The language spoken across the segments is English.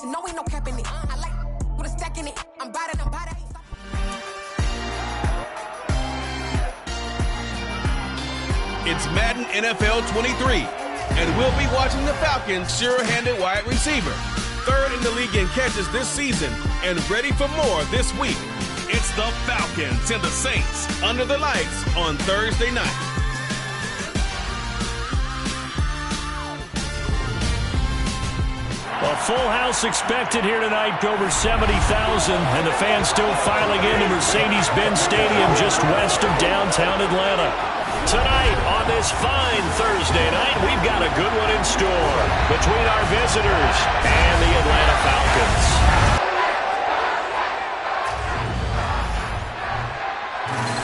know we no cap in it. I like with a stack in it. I'm bad at it. It's Madden NFL 23, and we'll be watching the Falcons' sure-handed wide receiver, third in the league in catches this season, and ready for more this week. It's the Falcons and the Saints under the lights on Thursday night. A full house expected here tonight, over 70,000, and the fans still filing into Mercedes-Benz Stadium just west of downtown Atlanta. Tonight, on this fine Thursday night, we've got a good one in store between our visitors and the Atlanta Falcons.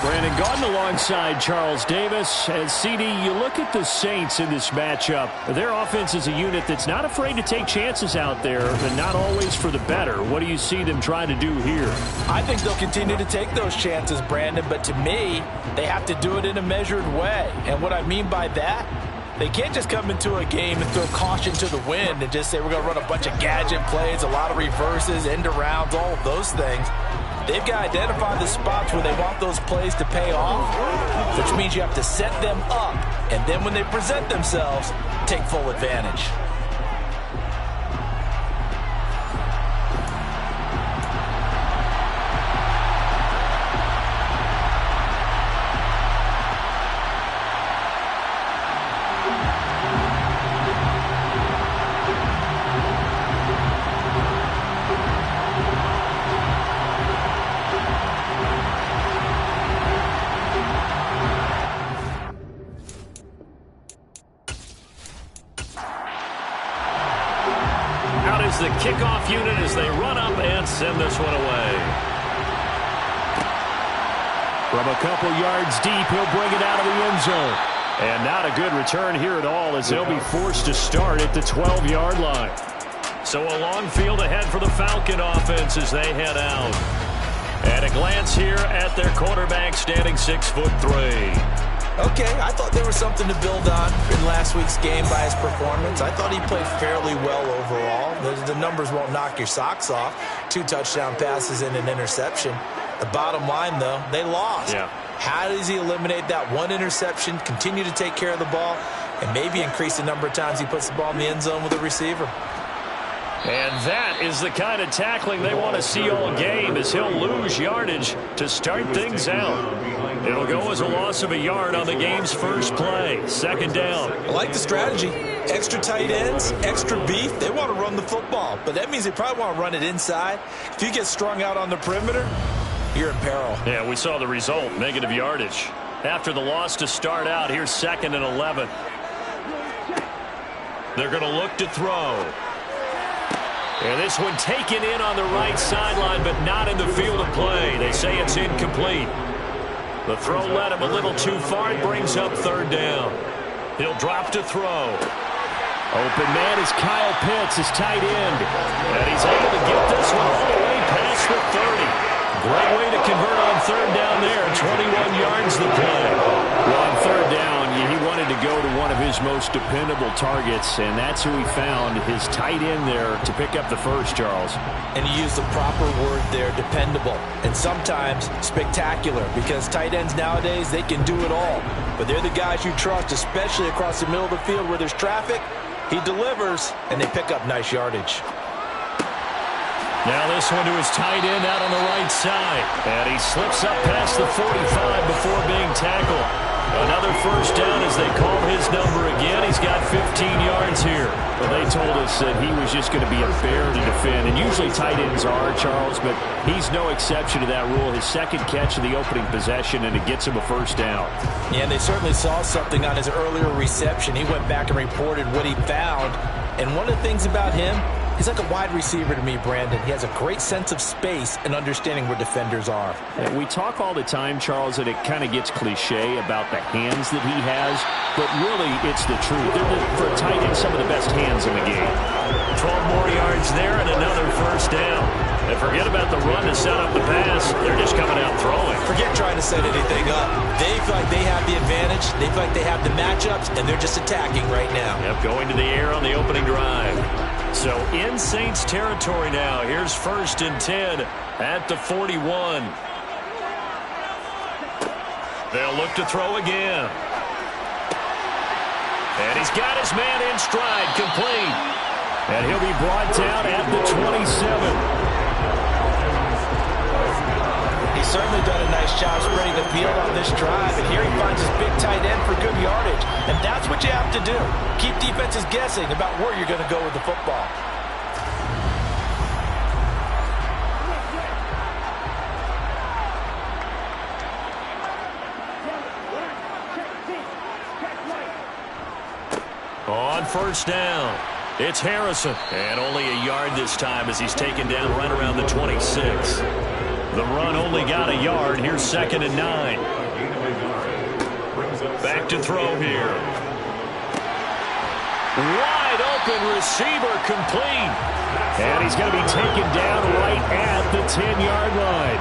Brandon Gaudin alongside Charles Davis. And CD, you look at the Saints in this matchup. Their offense is a unit that's not afraid to take chances out there, but not always for the better. What do you see them trying to do here? I think they'll continue to take those chances, Brandon, but to me, they have to do it in a measured way. And what I mean by that, they can't just come into a game and throw caution to the wind and just say we're going to run a bunch of gadget plays, a lot of reverses, end arounds, all of those things. They've got to identify the spots where they want those plays to pay off, which means you have to set them up, and then when they present themselves, take full advantage. The kickoff unit as they run up and send this one away. From a couple yards deep, he'll bring it out of the end zone. And not a good return here at all as they'll be forced to start at the 12-yard line. So a long field ahead for the Falcon offense as they head out. And a glance here at their quarterback standing 6'3". Okay, I thought there was something to build on in last week's game by his performance. I thought he played fairly well overall. The numbers won't knock your socks off. 2 touchdown passes and an interception. The bottom line, though, they lost. Yeah. How does he eliminate that one interception, continue to take care of the ball, and maybe increase the number of times he puts the ball in the end zone with a receiver? And that is the kind of tackling they want to see all game as he'll lose yardage to start things out. It'll go as a loss of a yard on the game's first play. Second down. I like the strategy. Extra tight ends, extra beef. They want to run the football, but that means they probably want to run it inside. If you get strung out on the perimeter, you're in peril. Yeah, we saw the result, negative yardage. After the loss to start out, here's 2nd and 11. They're going to look to throw. And this one taken in on the right sideline, but not in the field of play. They say it's incomplete. The throw led him a little too far. It brings up 3rd down. He'll drop to throw. Open man is Kyle Pitts, his tight end. And he's able to get this one all the way past the 30. Great way to convert on 3rd down there. 21 yards the play. Well, on 3rd down, he wanted to go to one of his most dependable targets, and that's who he found, his tight end there, to pick up the first, Charles. And he used the proper word there, dependable, and sometimes spectacular, because tight ends nowadays, they can do it all. But they're the guys you trust, especially across the middle of the field where there's traffic. He delivers, and they pick up nice yardage. Now this one to his tight end out on the right side. And he slips up past the 45 before being tackled. Another first down as they call his number again. He's got 15 yards here. Well, they told us that he was just going to be a bear to defend. And usually tight ends are, Charles, but he's no exception to that rule. His second catch of the opening possession, and it gets him a first down. Yeah, and they certainly saw something on his earlier reception. He went back and reported what he found. And one of the things about him, he's like a wide receiver to me, Brandon. He has a great sense of space and understanding where defenders are. Yeah, we talk all the time, Charles, that it kind of gets cliche about the hands that he has, but really it's the truth. For a tight end, some of the best hands in the game. 12 more yards there and another first down. And forget about the run to set up the pass. They're just coming out throwing. Forget trying to set anything up. They feel like they have the advantage. They feel like they have the matchups, and they're just attacking right now. Yep, going to the air on the opening drive. So in Saints territory now. Here's 1st and 10 at the 41. They'll look to throw again. And he's got his man in stride, complete. And he'll be brought down at the 27. He's certainly done a nice job spreading the field on this drive, and here he finds his big tight end for good yardage. And that's what you have to do. Keep defenses guessing about where you're going to go with the football. On 1st down, it's Harrison. And only a yard this time as he's taken down right around the 26. The run only got a yard. Here's 2nd and 9. Back to throw here. Wide open receiver, complete. And he's going to be taken down right at the 10-yard line.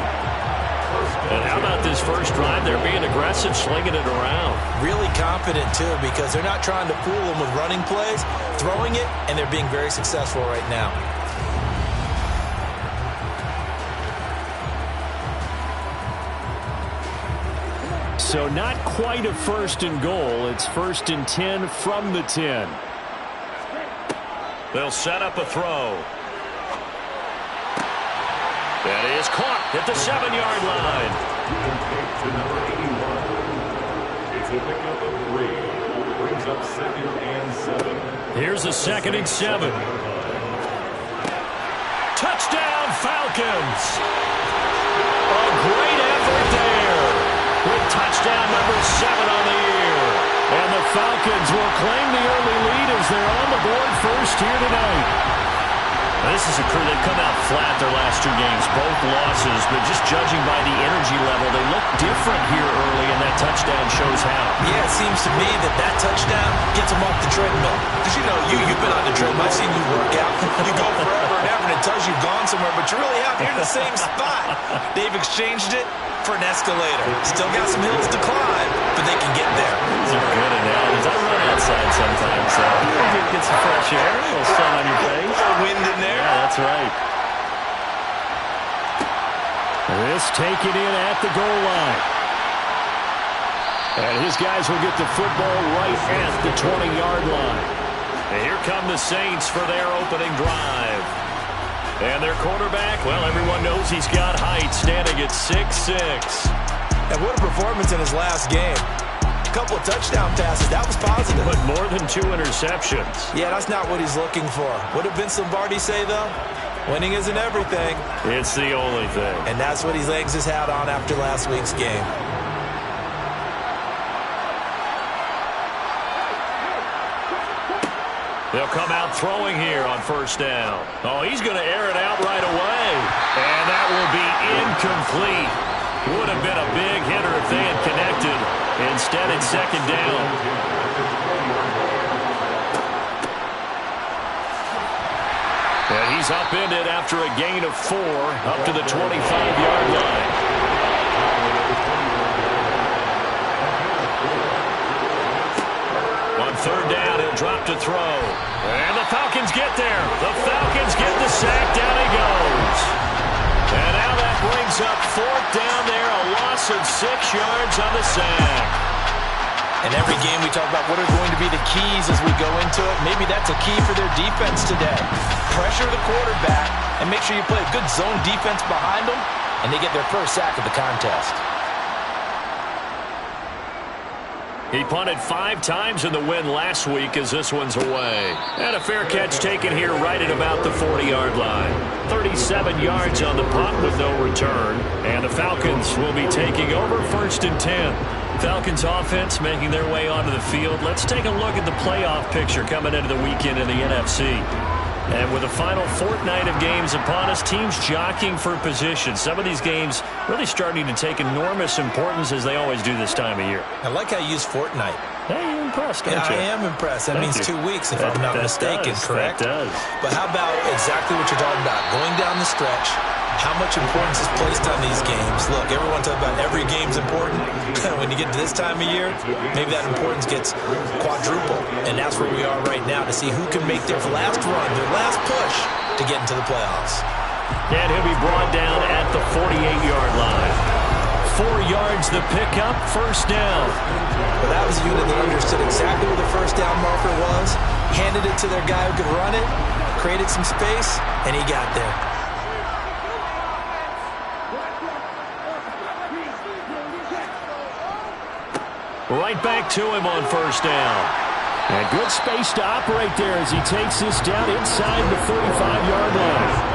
And how about this first drive? They're being aggressive, slinging it around. Really confident, too, because they're not trying to fool them with running plays, throwing it, and they're being very successful right now. So not quite a 1st and goal. It's 1st and 10 from the 10. They'll set up a throw. That is caught at the 7-yard line. It's a pickup of 3. Brings up 2nd and 7. Here's a 2nd and 7. Touchdown, Falcons. A great effort there. With touchdown number 7 on the year. And the Falcons will claim the early lead as they're on the board first here tonight. This is a crew that come out flat their last 2 games, both losses, but just judging by the energy level, they look different here early, and that touchdown shows how. Yeah, it seems to me that touchdown gets them off the treadmill. Because, you know, you've been on the treadmill. I've seen you work out. You go forever and ever, and it tells you you've gone somewhere, but you're really happy you're in the same spot. They've exchanged it for an escalator. Still got some hills to climb, but they can get there. These are good analogies. I run outside sometimes, so you get some fresh air, a little sun on your face. A little wind in there. Yeah, that's right. This taken in at the goal line. And his guys will get the football right at the 20-yard line. And here come the Saints for their opening drive. And their quarterback, well, everyone knows he's got height, standing at 6'6". And what a performance in his last game. A couple of touchdown passes, that was positive. But more than 2 interceptions. Yeah, that's not what he's looking for. What did Vince Lombardi say, though? Winning isn't everything. It's the only thing. And that's what he hangs his hat on after last week's game. They'll come out throwing here on 1st down. Oh, he's going to air it out right away. And that will be incomplete. Would have been a big hitter if they had connected. Instead, it's 2nd down. And he's upended after a gain of 4 up to the 25-yard line. On 3rd down, he'll drop to throw. And the Falcons get there. The Falcons get the sack. Down he goes. And now that brings up 4th down there. A loss of 6 yards on the sack. In every game we talk about what are going to be the keys as we go into it. Maybe that's a key for their defense today. Pressure the quarterback and make sure you play a good zone defense behind them, and they get their first sack of the contest. He punted 5 times in the win last week as this one's away. And a fair catch taken here right at about the 40-yard line. 37 yards on the punt with no return. And the Falcons will be taking over 1st and 10. Falcons offense making their way onto the field. Let's take a look at the playoff picture coming into the weekend in the NFC. And with the final fortnight of games upon us, teams jockeying for position. Some of these games really starting to take enormous importance as they always do this time of year. I like how you use fortnight. Hey, impressed, aren't Yeah, you? I am impressed. That means 2 weeks, if I'm not That mistaken, does. correct? That does. But how about exactly what you're talking about? Going down the stretch, how much importance is placed on these games? Look, everyone talks about every game's important. When you get to this time of year, maybe that importance gets quadruple. And that's where we are right now, to see who can make their last run, their last push to get into the playoffs. And he'll be brought down at the 48-yard line. 4 yards the pickup, first down. But that was a unit that understood exactly where the first down marker was, handed it to their guy who could run it, created some space, and he got there. Right back to him on first down. And good space to operate there as he takes this down inside the 35-yard line.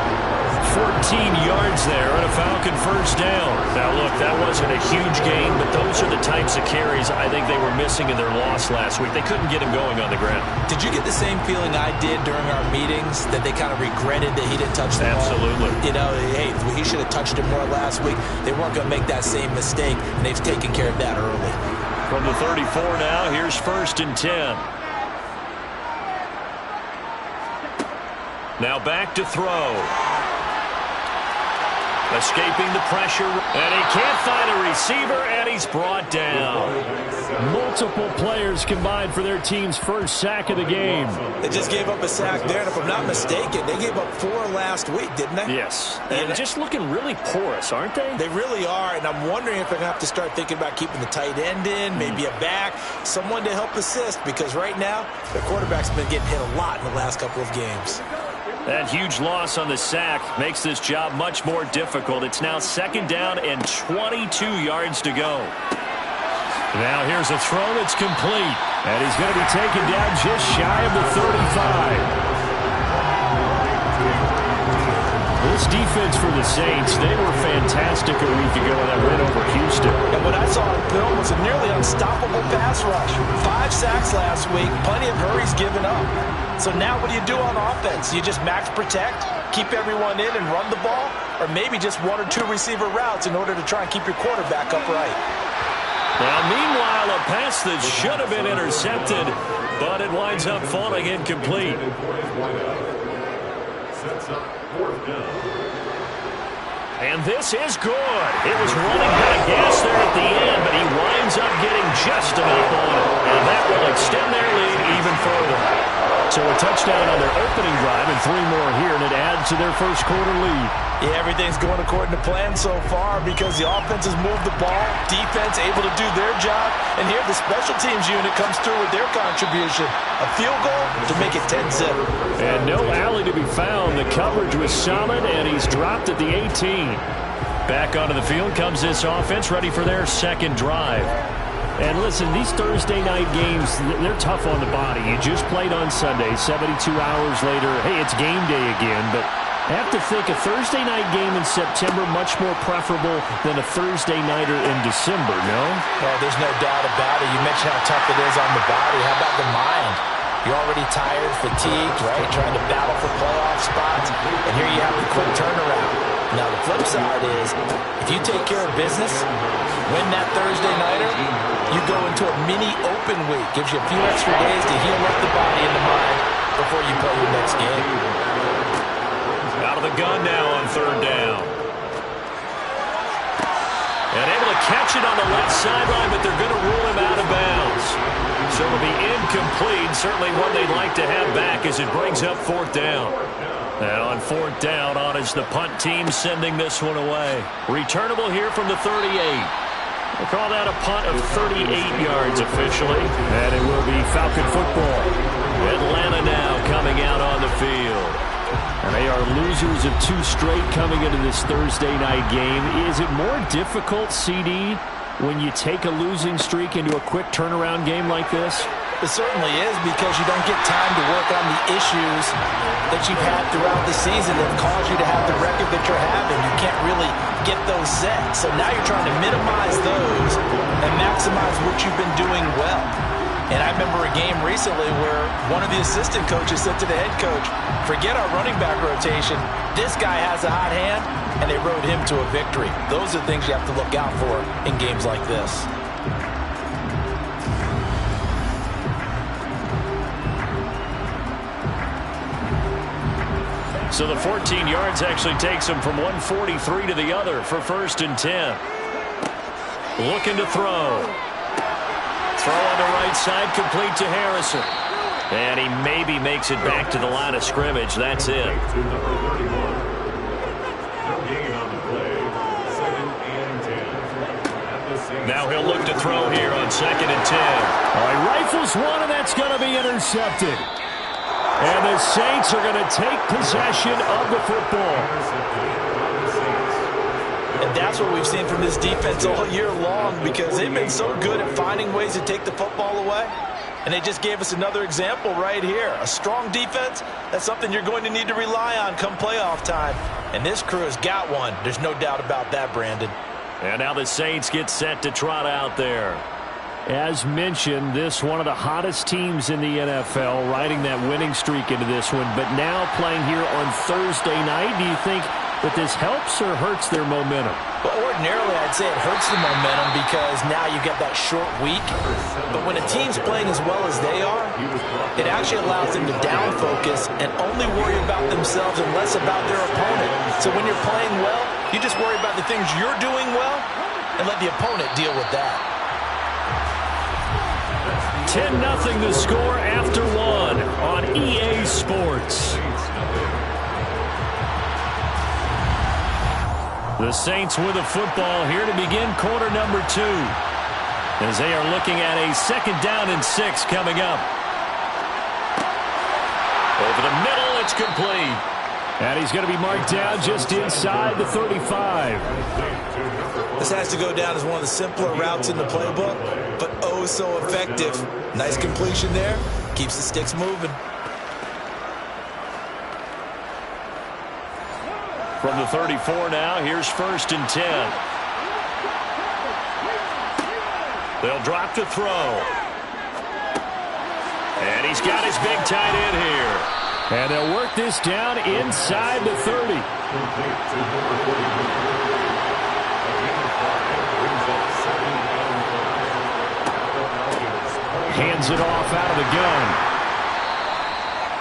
14 yards there and a Falcon first down. Now, look, that wasn't a huge gain, but those are the types of carries I think they were missing in their loss last week. They couldn't get him going on the ground. Did you get the same feeling I did during our meetings, that they kind of regretted that he didn't touch the ball? Absolutely. You know, hey, he should have touched it more last week. They weren't going to make that same mistake, and they've taken care of that early. From the 34 now, here's first and 10. Now back to throw. Escaping the pressure, and he can't find a receiver, and he's brought down. Multiple players combined for their team's first sack of the game. They just gave up a sack there, and if I'm not mistaken, they gave up 4 last week, didn't they? Yes, and just looking really porous, aren't they? They really are, and I'm wondering if they're going to have to start thinking about keeping the tight end in, maybe a back, someone to help assist, because right now, their quarterback's been getting hit a lot in the last couple of games. That huge loss on the sack makes this job much more difficult. It's now second down and 22 yards to go. Now here's a throw that's complete, and he's going to be taken down just shy of the 35. This defense for the Saints, they were fantastic a week ago in that win over Houston. And what I saw on film was a nearly unstoppable pass rush. 5 sacks last week, plenty of hurries given up. So now what do you do on offense? You just max protect, keep everyone in and run the ball, or maybe just 1 or 2 receiver routes in order to try and keep your quarterback upright. Now, meanwhile, a pass that should have been intercepted, but it winds up falling incomplete. And this is good. It was running out of gas there at the end, but he winds up getting just enough on it. And that will extend their lead even further. So a touchdown on their opening drive and 3 more here, and it adds to their first quarter lead. Yeah, everything's going according to plan so far because the offense has moved the ball, defense able to do their job, and here the special teams unit comes through with their contribution. A field goal to make it 10-zip. And no alley to be found. The coverage was solid, and he's dropped at the 18. Back onto the field comes this offense, ready for their second drive. And listen, these Thursday night games, they're tough on the body. You just played on Sunday, 72 hours later. Hey, it's game day again, but I have to think a Thursday night game in September much more preferable than a Thursday nighter in December, no? No, there's no doubt about it. You mentioned how tough it is on the body. How about the mind? You're already tired, fatigued, right? Trying to battle for playoff spots. And here you have the quick turnaround. Now, the flip side is, if you take care of business, win that Thursday nighter, you go into a mini open week. Gives you a few extra days to heal up the body and the mind before you play your next game. Out of the gun now on third down. And able to catch it on the left sideline, but they're going to rule him out of bounds. So it'll be incomplete. Certainly one they'd like to have back as it brings up fourth down. Now on fourth down, on is the punt team sending this one away. Returnable here from the 38. We'll call that a punt of 38 yards officially. And it will be Falcon football. Atlanta now coming out on the field. And they are losers of 2 straight coming into this Thursday night game. Is it more difficult, CD, when you take a losing streak into a quick turnaround game like this? It certainly is, because you don't get time to work on the issues that you've had throughout the season that caused you to have the record that you're having. You can't really get those set. So now you're trying to minimize those and maximize what you've been doing well. And I remember a game recently where one of the assistant coaches said to the head coach, forget our running back rotation. This guy has a hot hand, and they rode him to a victory. Those are things you have to look out for in games like this. So the 14 yards actually takes him from 143 to the other for 1st and 10. Looking to throw. Throw on the right side, complete to Harrison. And he maybe makes it back to the line of scrimmage. That's it. Now he'll look to throw here on 2nd and 10. He rifles one, and that's going to be intercepted. And the Saints are going to take possession of the football. And that's what we've seen from this defense all year long, because they've been so good at finding ways to take the football away. And they just gave us another example right here. A strong defense, that's something you're going to need to rely on come playoff time. And this crew has got one. There's no doubt about that, Brandon. And now the Saints get set to trot out there. As mentioned, this one of the hottest teams in the NFL, riding that winning streak into this one. But now playing here on Thursday night, do you think that this helps or hurts their momentum? Well, ordinarily, I'd say it hurts the momentum because now you get that short week. But when a team's playing as well as they are, it actually allows them to down focus and only worry about themselves and less about their opponent. So when you're playing well, you just worry about the things you're doing well and let the opponent deal with that. 10-0 the score after one on EA Sports. The Saints with the football here to begin quarter number 2. As they are looking at a 2nd down and 6 coming up. Over the middle, it's complete. And he's going to be marked down just inside the 35. This has to go down as one of the simpler routes in the playbook, but oh so effective. Nice completion there. Keeps the sticks moving. From the 34 now, here's 1st and 10. They'll drop to throw. And he's got his big tight end here. And they'll work this down inside the 30. Hands it off out of the gun.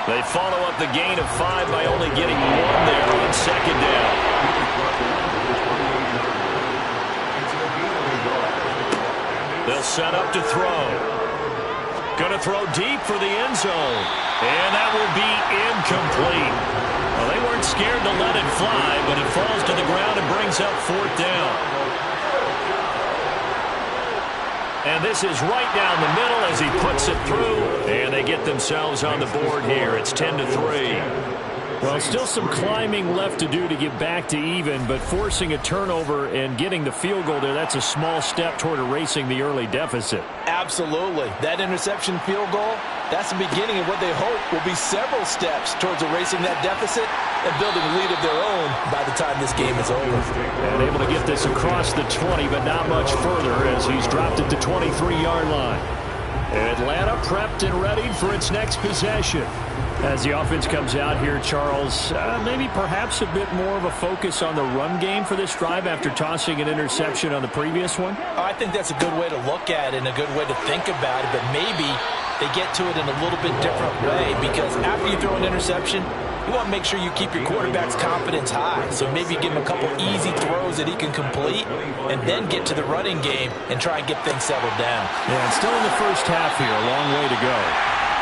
They follow up the gain of 5 by only getting 1 there on 2nd down. They'll set up to throw. Going to throw deep for the end zone. And that will be incomplete. Well, they weren't scared to let it fly, but it falls to the ground and brings up 4th down. And this is right down the middle as he puts it through. And they get themselves on the board here. It's 10-3. Well, still some climbing left to do to get back to even, but forcing a turnover and getting the field goal there, that's a small step toward erasing the early deficit. Absolutely. That interception field goal, that's the beginning of what they hope will be several steps towards erasing that deficit and building a lead of their own by the time this game is over. And able to get this across the 20, but not much further as he's dropped it to 23-yard line. Atlanta prepped and ready for its next possession. As the offense comes out here, Charles, maybe perhaps a bit more of a focus on the run game for this drive after tossing an interception on the previous one? I think that's a good way to look at it and a good way to think about it, but maybe they get to it in a little bit different way because after you throw an interception, you want to make sure you keep your quarterback's confidence high. So maybe give him a couple easy throws that he can complete and then get to the running game and try and get things settled down. Yeah, and still in the first half here, a long way to go.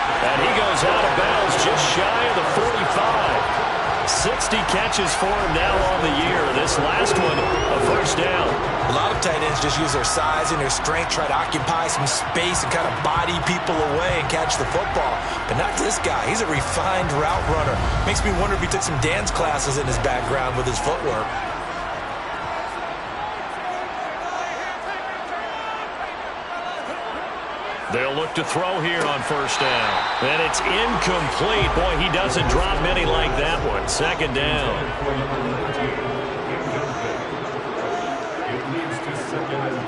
And he goes out of bounds just shy of the 45. 60 catches for him now on the year. This last one, a 1st down. A lot of tight ends just use their size and their strength, try to occupy some space and kind of body people away and catch the football. But not this guy. He's a refined route runner. Makes me wonder if he took some dance classes in his background with his footwork. They'll look to throw here on 1st down. And it's incomplete. Boy, he doesn't drop many like that one. 2nd down. It leads to 2nd and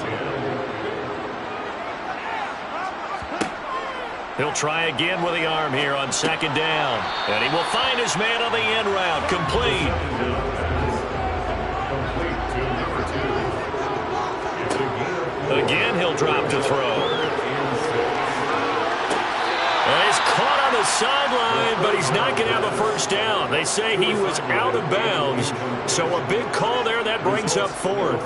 10. He'll try again with the arm here on 2nd down. And he will find his man on the end route. Complete. Again, he'll drop to throw. And he's caught on the sideline, but he's not going to have a first down. They say he was out of bounds, so a big call there. That brings up fourth.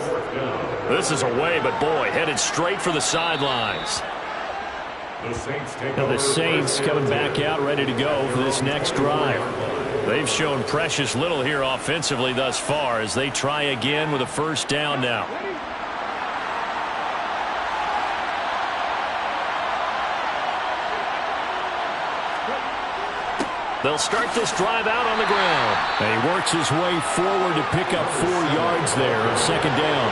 This is away, but boy, headed straight for the sidelines. Now the Saints coming back out ready to go for this next drive. They've shown precious little here offensively thus far as they try again with a first down now. They'll start this drive out on the ground. And he works his way forward to pick up 4 yards there on second down.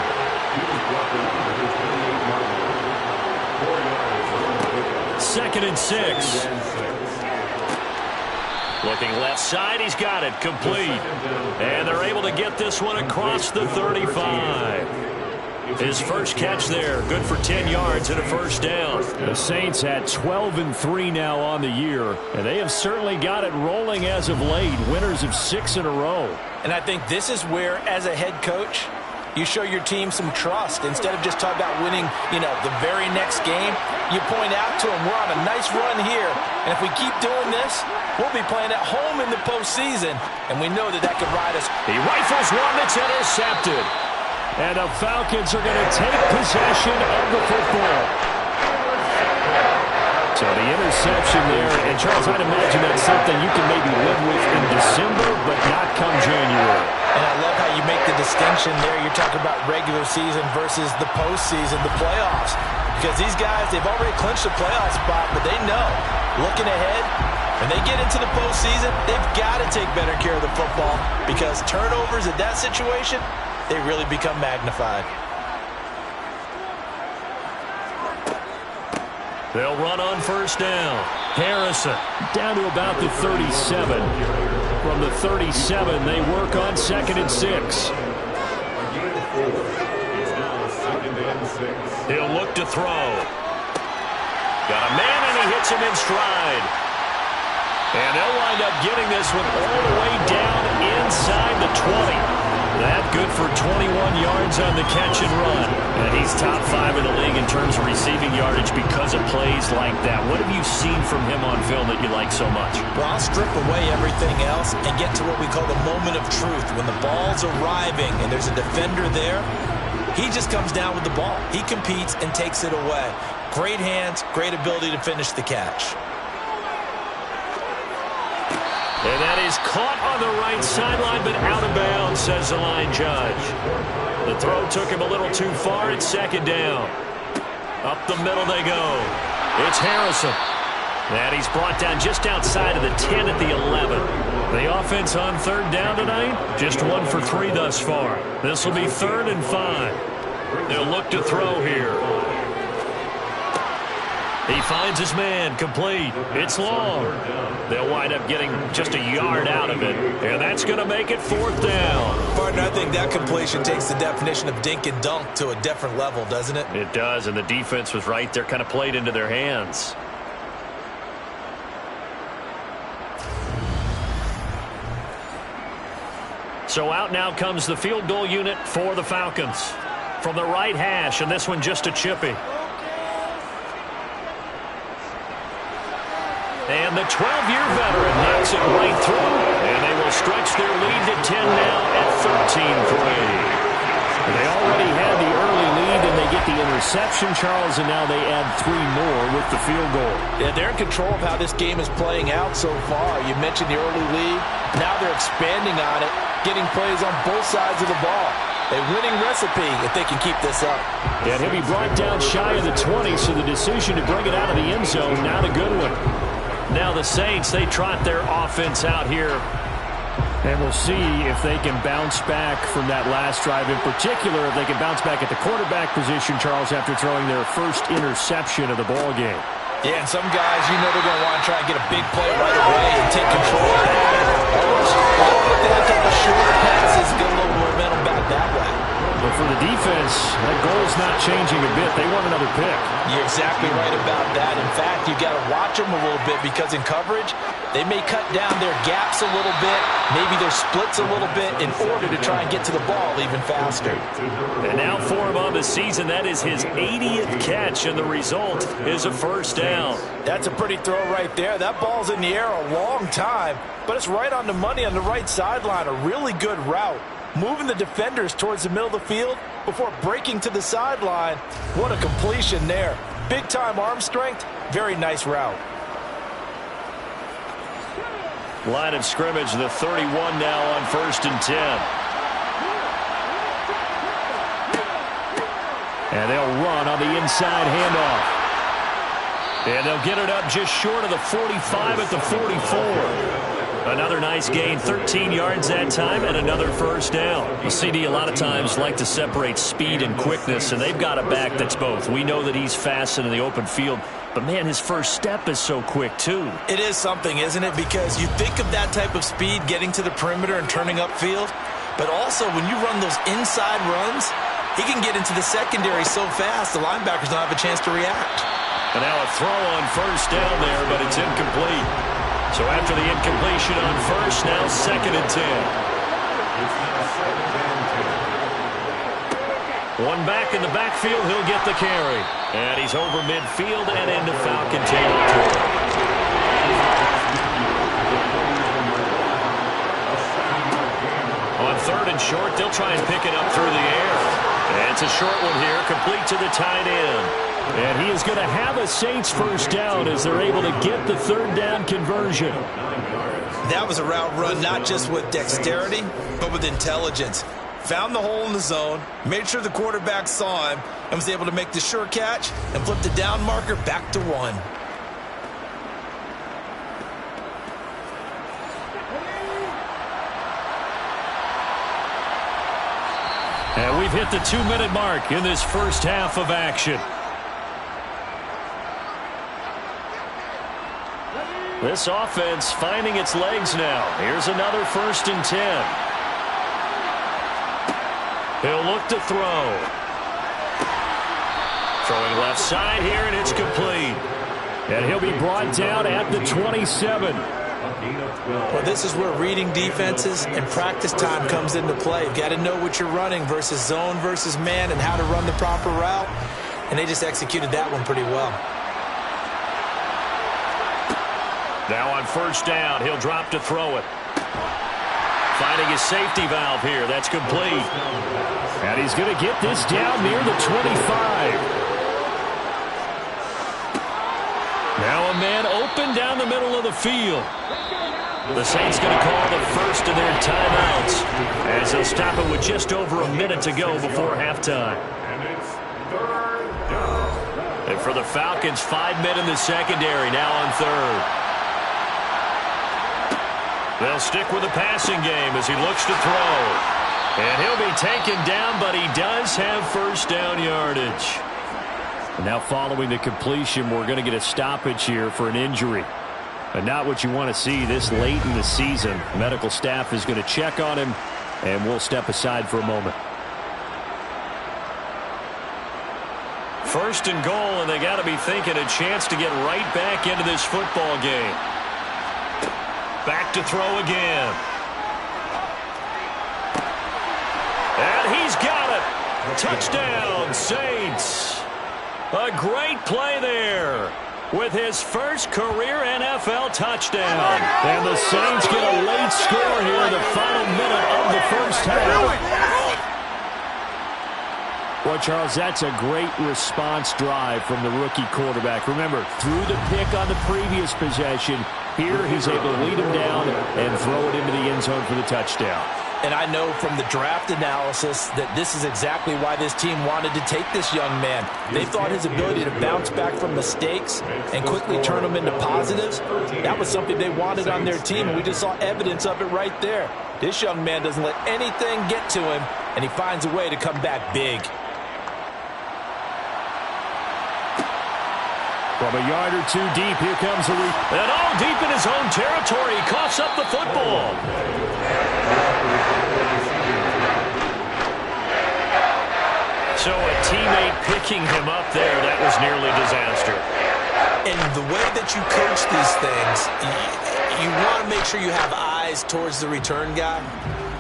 Second and 6. Looking left side, he's got it, complete. And they're able to get this one across the 35. His first catch there, good for 10 yards and a first down. The Saints at 12-3 now on the year, and they have certainly got it rolling as of late, winners of 6 in a row. And I think this is where, as a head coach, you show your team some trust. Instead of just talking about winning, the very next game, you point out to them, we're on a nice run here, and if we keep doing this, we'll be playing at home in the postseason, and we know that could ride us. He rifles one that's intercepted. And the Falcons are going to take possession of the football. So the interception there, and Charles, I'd imagine that's something you can maybe live with in December, but not come January. And I love how you make the distinction there. You're talking about regular season versus the postseason, the playoffs. Because these guys, they've already clinched a playoff spot, but they know, looking ahead, when they get into the postseason, they've got to take better care of the football because turnovers in that situation, they really become magnified. They'll run on first down. Harrison down to about the 37. From the 37, they work on second and 6. He'll look to throw. Got a man, and he hits him in stride. And they'll wind up getting this one all the way down inside the 20. That good for 21 yards on the catch and run. And he's top 5 in the league in terms of receiving yardage because of plays like that. What have you seen from him on film that you like so much? Well, I'll strip away everything else and get to what we call the moment of truth. When the ball's arriving and there's a defender there, he just comes down with the ball. He competes and takes it away. Great hands, great ability to finish the catch. And that is caught on the right sideline, but out of bounds, says the line judge. The throw took him a little too far. It's second down. Up the middle they go. It's Harrison. And he's brought down just outside of the 10 at the 11. The offense on third down tonight, just 1 for 3 thus far. This will be 3rd and 5. They'll look to throw here. He finds his man, complete. It's long. They'll wind up getting just a yard out of it, and that's going to make it 4th down. Partner, I think that completion takes the definition of dink and dunk to a different level, doesn't it? It does, and the defense was right there, kind of played into their hands. So out now comes the field goal unit for the Falcons. From the right hash, and this one just a chippy. And the 12-year veteran knocks it right through. And they will stretch their lead to 10 now at 13-3. They already had the early lead, and they get the interception, Charles, and now they add 3 more with the field goal. Yeah, they're in control of how this game is playing out so far. You mentioned the early lead. Now they're expanding on it, getting plays on both sides of the ball. A winning recipe if they can keep this up. And he'll be brought down shy of the 20, so the decision to bring it out of the end zone, not a good one. Now the Saints, they trot their offense out here. And we'll see if they can bounce back from that last drive. In particular, if they can bounce back at the quarterback position, Charles, after throwing their first interception of the ball game. Yeah, and some guys, they're going to want to try and get a big play right away and take control of that. Almost that type of shorter passes, get a little momentum back that way. But for the defense, that goal ball's not changing a bit. They want another pick. You're exactly right about that. In fact, you've got to watch them a little bit because in coverage, they may cut down their gaps a little bit, maybe their splits a little bit in order to try and get to the ball even faster. And now for him on the season, that is his 80th catch, and the result is a first down. That's a pretty throw right there. That ball's in the air a long time, but it's right on the money on the right sideline. A really good route. Moving the defenders towards the middle of the field before breaking to the sideline. What a completion there. Big-time arm strength. Very nice route. Line of scrimmage, the 31 now on 1st and 10. And they'll run on the inside handoff. And they'll get it up just short of the 45 at the 44. Another nice gain, 13 yards that time, and another first down. The CD a lot of times like to separate speed and quickness, and they've got a back that's both. We know that he's fast in the open field, but, man, his first step is so quick, too. It is something, isn't it? Because you think of that type of speed getting to the perimeter and turning upfield, but also when you run those inside runs, he can get into the secondary so fast the linebackers don't have a chance to react. And now a throw on first down there, but it's incomplete. So after the incompletion on first, now 2nd and 10. One back in the backfield, he'll get the carry. And he's over midfield and into Falcon territory. On 3rd and short, they'll try and pick it up through the air. And it's a short one here, complete to the tight end. And he is going to have a Saints first down as they're able to get the 3rd down conversion. That was a route run not just with dexterity, but with intelligence. Found the hole in the zone, made sure the quarterback saw him, and was able to make the sure catch and flip the down marker back to 1. And we've hit the 2-minute mark in this first half of action. This offense finding its legs now. Here's another 1st and 10. He'll look to throw. Throwing left side here, and it's complete. And he'll be brought down at the 27. Well, this is where reading defenses and practice time comes into play. You've got to know what you're running versus zone versus man and how to run the proper route. And they just executed that one pretty well. Now on first down, he'll drop to throw it. Finding his safety valve here. That's complete. And he's going to get this down near the 25. Now a man open down the middle of the field. The Saints going to call the first of their timeouts as they'll stop it with just over a minute to go before halftime. And it's 3rd down. And for the Falcons, 5 men in the secondary, now on 3rd. They'll stick with the passing game as he looks to throw. And he'll be taken down, but he does have first down yardage. And now following the completion, we're going to get a stoppage here for an injury. And not what you want to see this late in the season. Medical staff is going to check on him, and we'll step aside for a moment. 1st and goal, and they got to be thinking a chance to get right back into this football game. Back to throw again. And he's got it. Touchdown, Saints. A great play there with his first career NFL touchdown. And the Saints get a late score here in the final minute of the first half. Well, Charles, that's a great response drive from the rookie quarterback. Remember, threw the pick on the previous possession. Here he's able to lead him down and throw it into the end zone for the touchdown. And I know from the draft analysis that this is exactly why this team wanted to take this young man. They thought his ability to bounce back from mistakes and quickly turn them into positives, that was something they wanted on their team, and we just saw evidence of it right there. This young man doesn't let anything get to him, and he finds a way to come back big. From a yard or two deep, here comes a and all deep in his own territory, he coughs up the football. So a teammate picking him up there, that was nearly disaster. And the way that you coach these things, you want to make sure you have eyes towards the return guy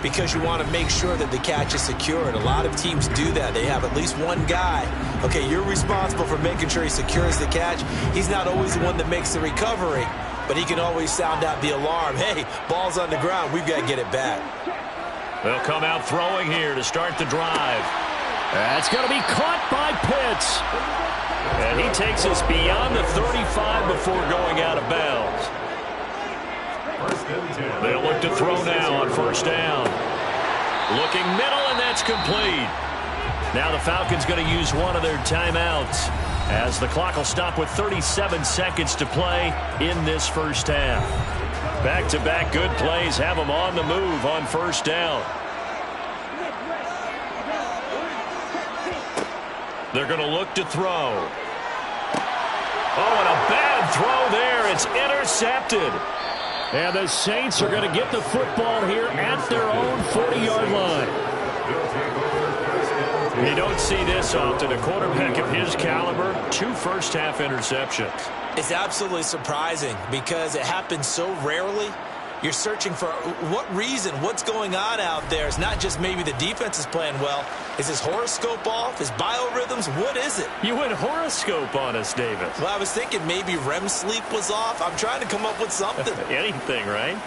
because you want to make sure that the catch is secure. And a lot of teams do that. They have at least one guy. Okay, you're responsible for making sure he secures the catch. He's not always the one that makes the recovery, but he can always sound out the alarm. Hey, ball's on the ground. We've got to get it back. They'll come out throwing here to start the drive. That's going to be caught by Pitts. And he takes us beyond the 35 before going out of bounds. They'll look to throw now on first down. Looking middle, and that's complete. Now the Falcons going to use one of their timeouts as the clock will stop with 37 seconds to play in this first half. Back-to-back good plays have them on the move on first down. They're going to look to throw. Oh, and a bad throw there. It's intercepted. And the Saints are going to get the football here at their own 40-yard line. You don't see this often. A quarterback of his caliber, 2 first-half interceptions. It's absolutely surprising because it happens so rarely. You're searching for what reason, what's going on out there. It's not just maybe the defense is playing well. Is his horoscope off? His biorhythms? What is it? You went horoscope on us, Davis. Well, I was thinking maybe REM sleep was off. I'm trying to come up with something. Anything, right?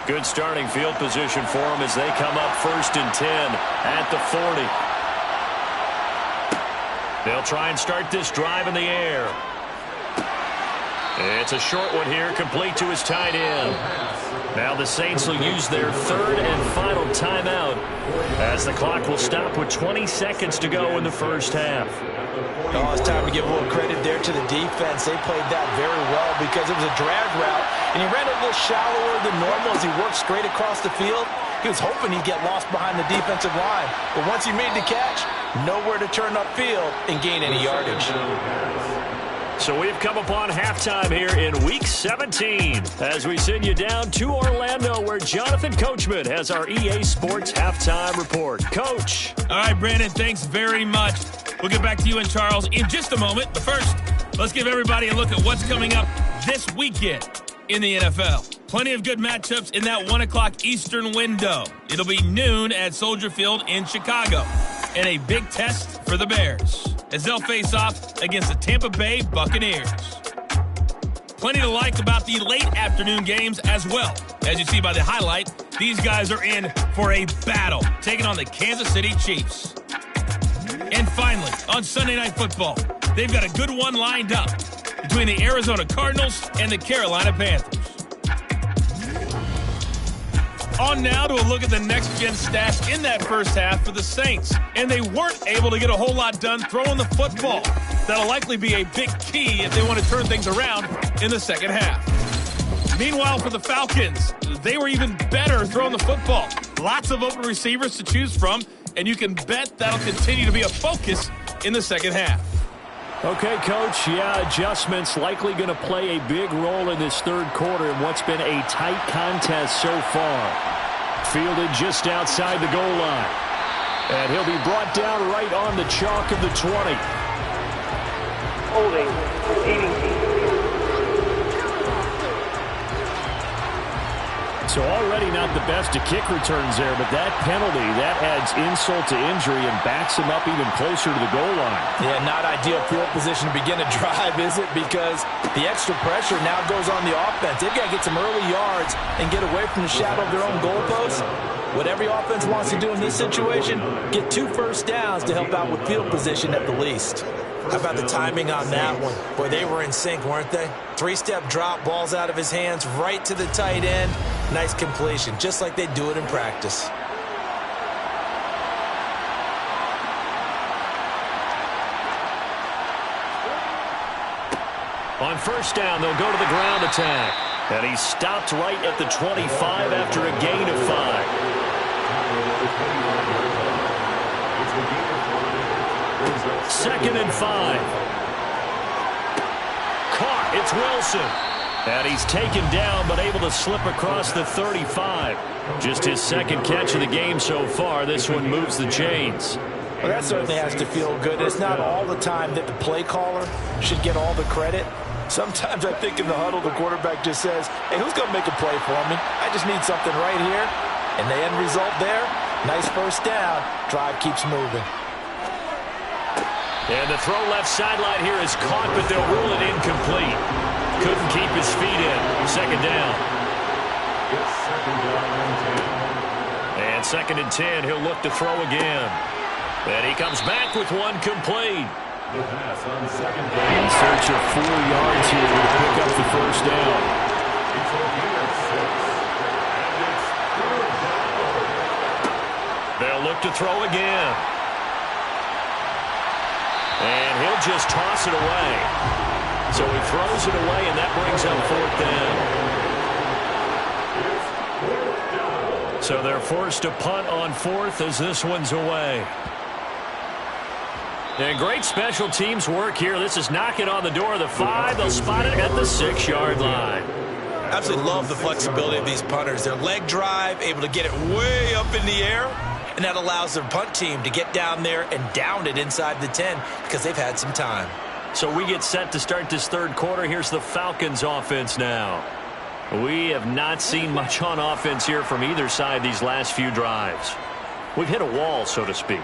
Good starting field position for them as they come up 1st and 10 at the 40. They'll try and start this drive in the air. It's a short one here, complete to his tight end. Now the Saints will use their 3rd and final timeout as the clock will stop with 20 seconds to go in the first half. Oh, it's time to give a little credit there to the defense. They played that very well because it was a drag route, and he ran a little shallower than normal as he worked straight across the field. He was hoping he'd get lost behind the defensive line, but once he made the catch, nowhere to turn upfield and gain any yardage. So we've come upon halftime here in Week 17 as we send you down to Orlando where Jonathan Coachman has our EA Sports Halftime Report. Coach. All right, Brandon, thanks very much. We'll get back to you and Charles in just a moment. But first, let's give everybody a look at what's coming up this weekend in the NFL. Plenty of good matchups in that 1 o'clock Eastern window. It'll be noon at Soldier Field in Chicago. And a big test for the Bears as they'll face off against the Tampa Bay Buccaneers. Plenty to like about the late afternoon games as well. As you see by the highlight, these guys are in for a battle, taking on the Kansas City Chiefs. And finally, on Sunday Night Football, they've got a good one lined up between the Arizona Cardinals and the Carolina Panthers. On now to a look at the next-gen stats in that first half for the Saints. And they weren't able to get a whole lot done throwing the football. That'll likely be a big key if they want to turn things around in the second half. Meanwhile, for the Falcons, they were even better throwing the football. Lots of open receivers to choose from, and you can bet that'll continue to be a focus in the second half. Okay, Coach, adjustments likely going to play a big role in this third quarter in what's been a tight contest so far. Fielded just outside the goal line. And he'll be brought down right on the chalk of the 20. Holding, receiving team. So already not the best to kick returns there, but that penalty, that adds insult to injury and backs him up even closer to the goal line. Yeah, not ideal field position to begin a drive, is it? Because the extra pressure now goes on the offense. They've got to get some early yards and get away from the shadow of their own goalposts. What every offense wants to do in this situation, get 2 first downs to help out with field position at the least. How about the timing on that one? Boy, they were in sync, weren't they? 3-step drop, balls out of his hands, right to the tight end. Nice completion, just like they do it in practice. On first down, they'll go to the ground attack. And he stopped right at the 25 after a gain of 5. 2nd and 5. Caught. It's Wilson. And he's taken down, but able to slip across the 35. Just his 2nd catch of the game so far. This one moves the chains. Well, that certainly has to feel good. It's not all the time that the play caller should get all the credit. Sometimes I think in the huddle, the quarterback just says, hey, who's going to make a play for me? I just need something right here. And the end result there, nice first down. Drive keeps moving. And the throw left sideline here is caught, but they'll rule it incomplete. Couldn't keep his feet in. Second down. It's second down and 10. And second and 10, he'll look to throw again. And he comes back with one complete. The pass on second down. In search of 4 yards here to pick up the first down. It's a gain of 6. And it's third down. They'll look to throw again. And he'll just toss it away. So he throws it away, and that brings up fourth down. So they're forced to punt on fourth as this one's away. And great special teams work here. This is knocking on the door of the 5. They'll spot it at the 6-yard line. Absolutely love the flexibility of these punters. Their leg drive, able to get it way up in the air, and that allows their punt team to get down there and down it inside the 10 because they've had some time. So we get set to start this third quarter. Here's the Falcons offense now. We have not seen much on offense here from either side these last few drives. We've hit a wall, so to speak.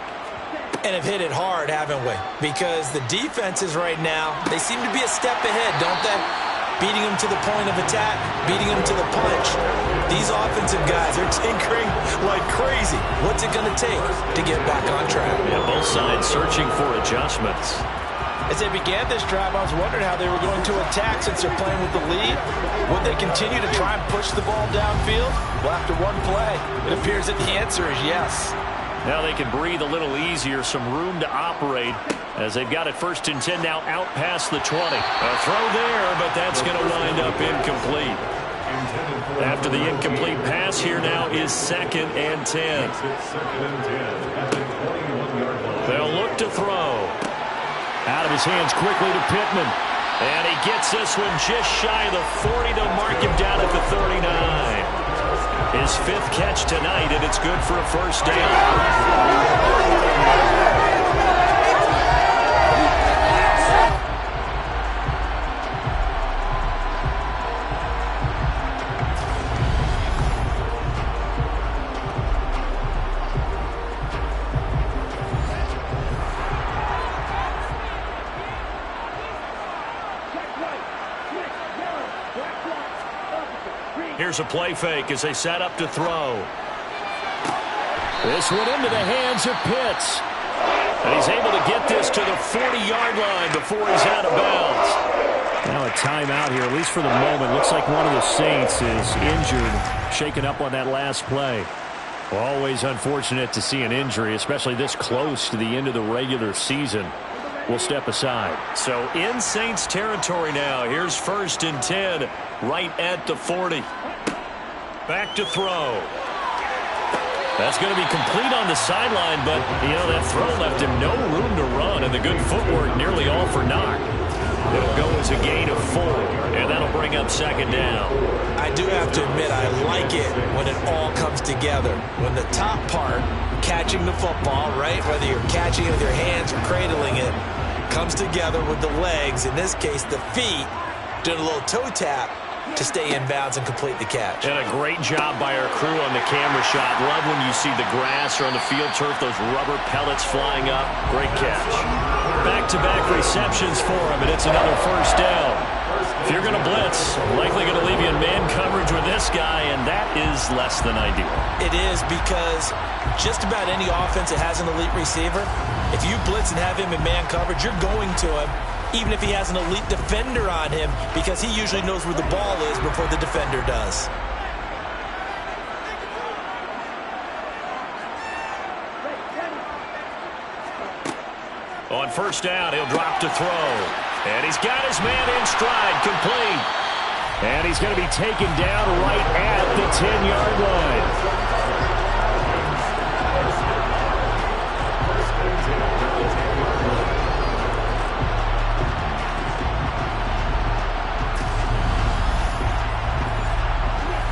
And have hit it hard, haven't we? Because the defenses right now, they seem to be a step ahead, don't they? Beating them to the point of attack, beating them to the punch. These offensive guys are tinkering like crazy. What's it going to take to get back on track? Yeah, both sides searching for adjustments. As they began this drive, I was wondering how they were going to attack since they're playing with the lead. Would they continue to try and push the ball downfield? Well, after one play, it appears that the answer is yes. Now they can breathe a little easier, some room to operate as they've got it first and 10 now out past the 20. A throw there, but that's going to wind up incomplete. After the incomplete pass, here now is second and 10. They'll look to throw. Out of his hands quickly to Pittman. And he gets this one just shy of the 40. They'll mark him down at the 39. His 5th catch tonight, and it's good for a first down. Here's a play fake as they set up to throw. This one into the hands of Pitts. And he's able to get this to the 40-yard line before he's out of bounds. Now a timeout here, at least for the moment. Looks like one of the Saints is injured, shaken up on that last play. Well, always unfortunate to see an injury, especially this close to the end of the regular season. We'll step aside. So in Saints territory now. Here's first and 10 right at the 40. Back to throw. That's going to be complete on the sideline, but, you know, that throw left him no room to run, and the good footwork nearly all for naught. It'll go as a gain of 4, and that'll bring up second down. I do have to admit, I like it when it all comes together. When the top part, catching the football, right, whether you're catching it with your hands or cradling it, comes together with the legs, in this case the feet, doing a little toe tap to stay in bounds and complete the catch. And a great job by our crew on the camera shot. Love when you see the grass or on the field turf, those rubber pellets flying up. Great catch. Back-to-back receptions for him, and it's another first down. If you're going to blitz, likely going to leave you in man coverage with this guy, and that is less than ideal. It is, because just about any offense that has an elite receiver, if you blitz and have him in man coverage, you're going to him, even if he has an elite defender on him, because he usually knows where the ball is before the defender does. On first down, he'll drop to throw. And he's got his man in stride, complete. And he's going to be taken down right at the 10-yard line.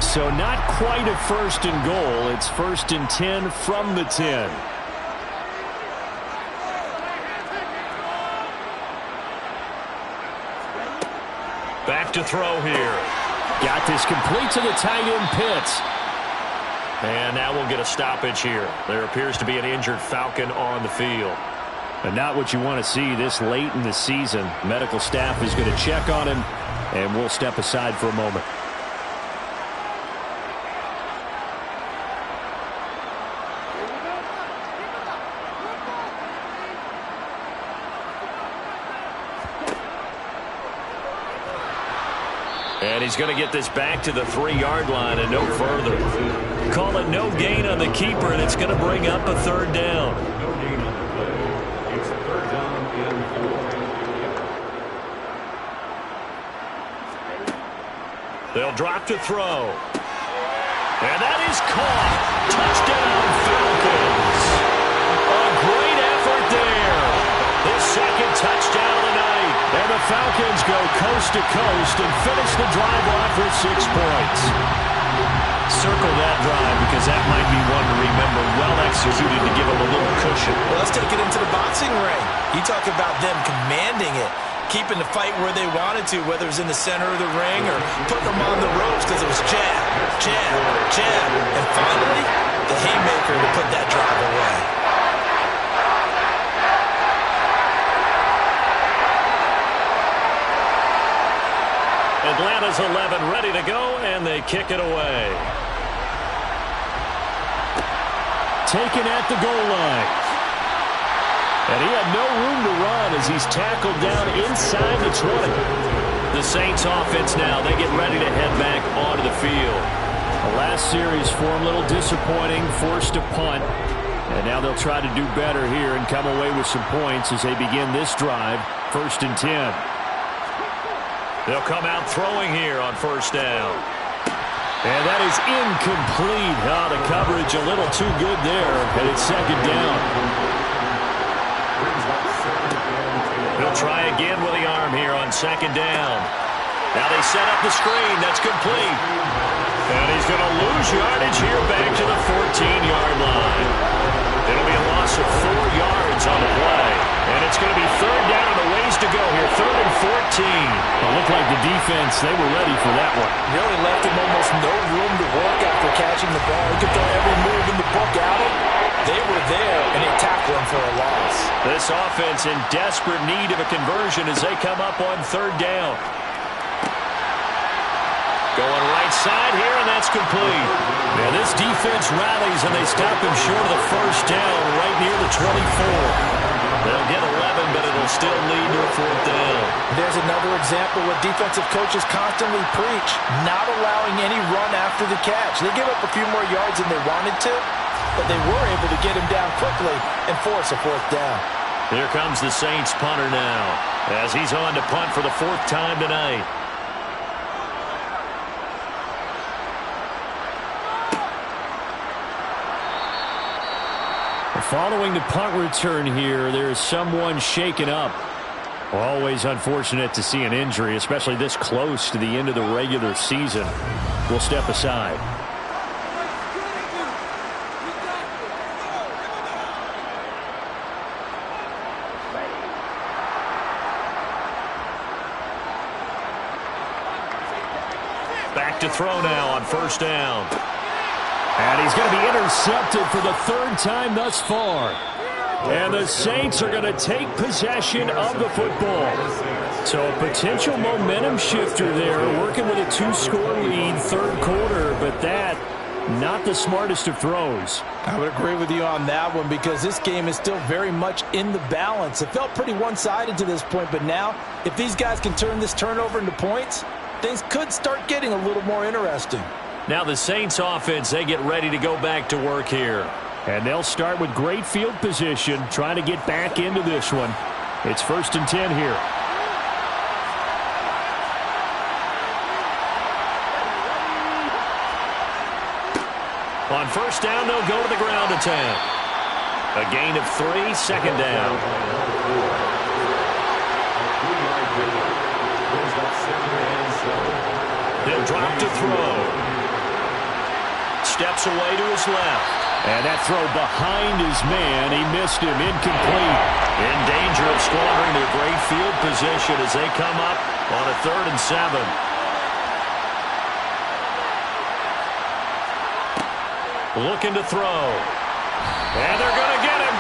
So not quite a first and goal. It's first and 10 from the 10. to throw here. Got this complete to the tight end Pitts. And now we'll get a stoppage here. There appears to be an injured Falcon on the field. And not what you want to see this late in the season. Medical staff is going to check on him, and we'll step aside for a moment. And he's going to get this back to the 3-yard line and no further. Call it no gain on the keeper, and it's going to bring up a 3rd down. No gain on the play. It's 3rd down and 4. They'll drop to throw. And that is caught. Touchdown, Falcons. A great effort there. His 2nd touchdown of the night. And the Falcons go coast to coast and finish the drive off with 6 points. Circle that drive because that might be one to remember. Well executed to give them a little cushion. Well, let's take it into the boxing ring. You talk about them commanding it, keeping the fight where they wanted to, whether it was in the center of the ring or putting them on the ropes because it was jab, jab, jab. And finally, the haymaker to put that drive away. Atlanta's 11 ready to go, and they kick it away. Taken at the goal line. And he had no room to run as he's tackled down inside the 20. The Saints offense now, they get ready to head back onto the field. The last series for him, a little disappointing, forced to punt. And now they'll try to do better here and come away with some points as they begin this drive, 1st and 10. They'll come out throwing here on 1st down. And that is incomplete. Oh, the coverage a little too good there, and it's 2nd down. He'll try again with the arm here on 2nd down. Now they set up the screen. That's complete. And he's going to lose yardage here back to the 14-yard line. It'll be a loss of 4 yards on the play. And it's going to be 3rd down and a ways to go here. 3rd and 14. It looked like the defense, they were ready for that one. Really left him almost no room to work after catching the ball. He could throw every move in the book at him. They were there, and they tackled him for a loss. This offense in desperate need of a conversion as they come up on 3rd down. Going right side here, and that's complete. Now this defense rallies, and they stop him short of the 1st down right near the 24. They'll get 11, but it'll still lead to a 4th down. There's another example what defensive coaches constantly preach, not allowing any run after the catch. They give up a few more yards than they wanted to, but they were able to get him down quickly and force a 4th down. Here comes the Saints punter now as he's on to punt for the 4th time tonight. Following the punt return here, there's someone shaken up. Always unfortunate to see an injury, especially this close to the end of the regular season. We'll step aside. Back to throw now on 1st down. And he's going to be intercepted for the 3rd time thus far. And the Saints are going to take possession of the football. So a potential momentum shifter there, working with a 2-score lead, 3rd quarter, but that, not the smartest of throws. I would agree with you on that one because this game is still very much in the balance. It felt pretty one-sided to this point, but now, if these guys can turn this turnover into points, things could start getting a little more interesting. Now the Saints offense, they get ready to go back to work here. And they'll start with great field position, trying to get back into this one. It's 1st and 10 here. On 1st down, they'll go to the ground attack. A gain of 3, 2nd down. He'll drop to throw. Steps away to his left. And that throw behind his man, he missed him, incomplete. In danger of squandering their great field position as they come up on a 3rd and 7. Looking to throw. And they're going to get him.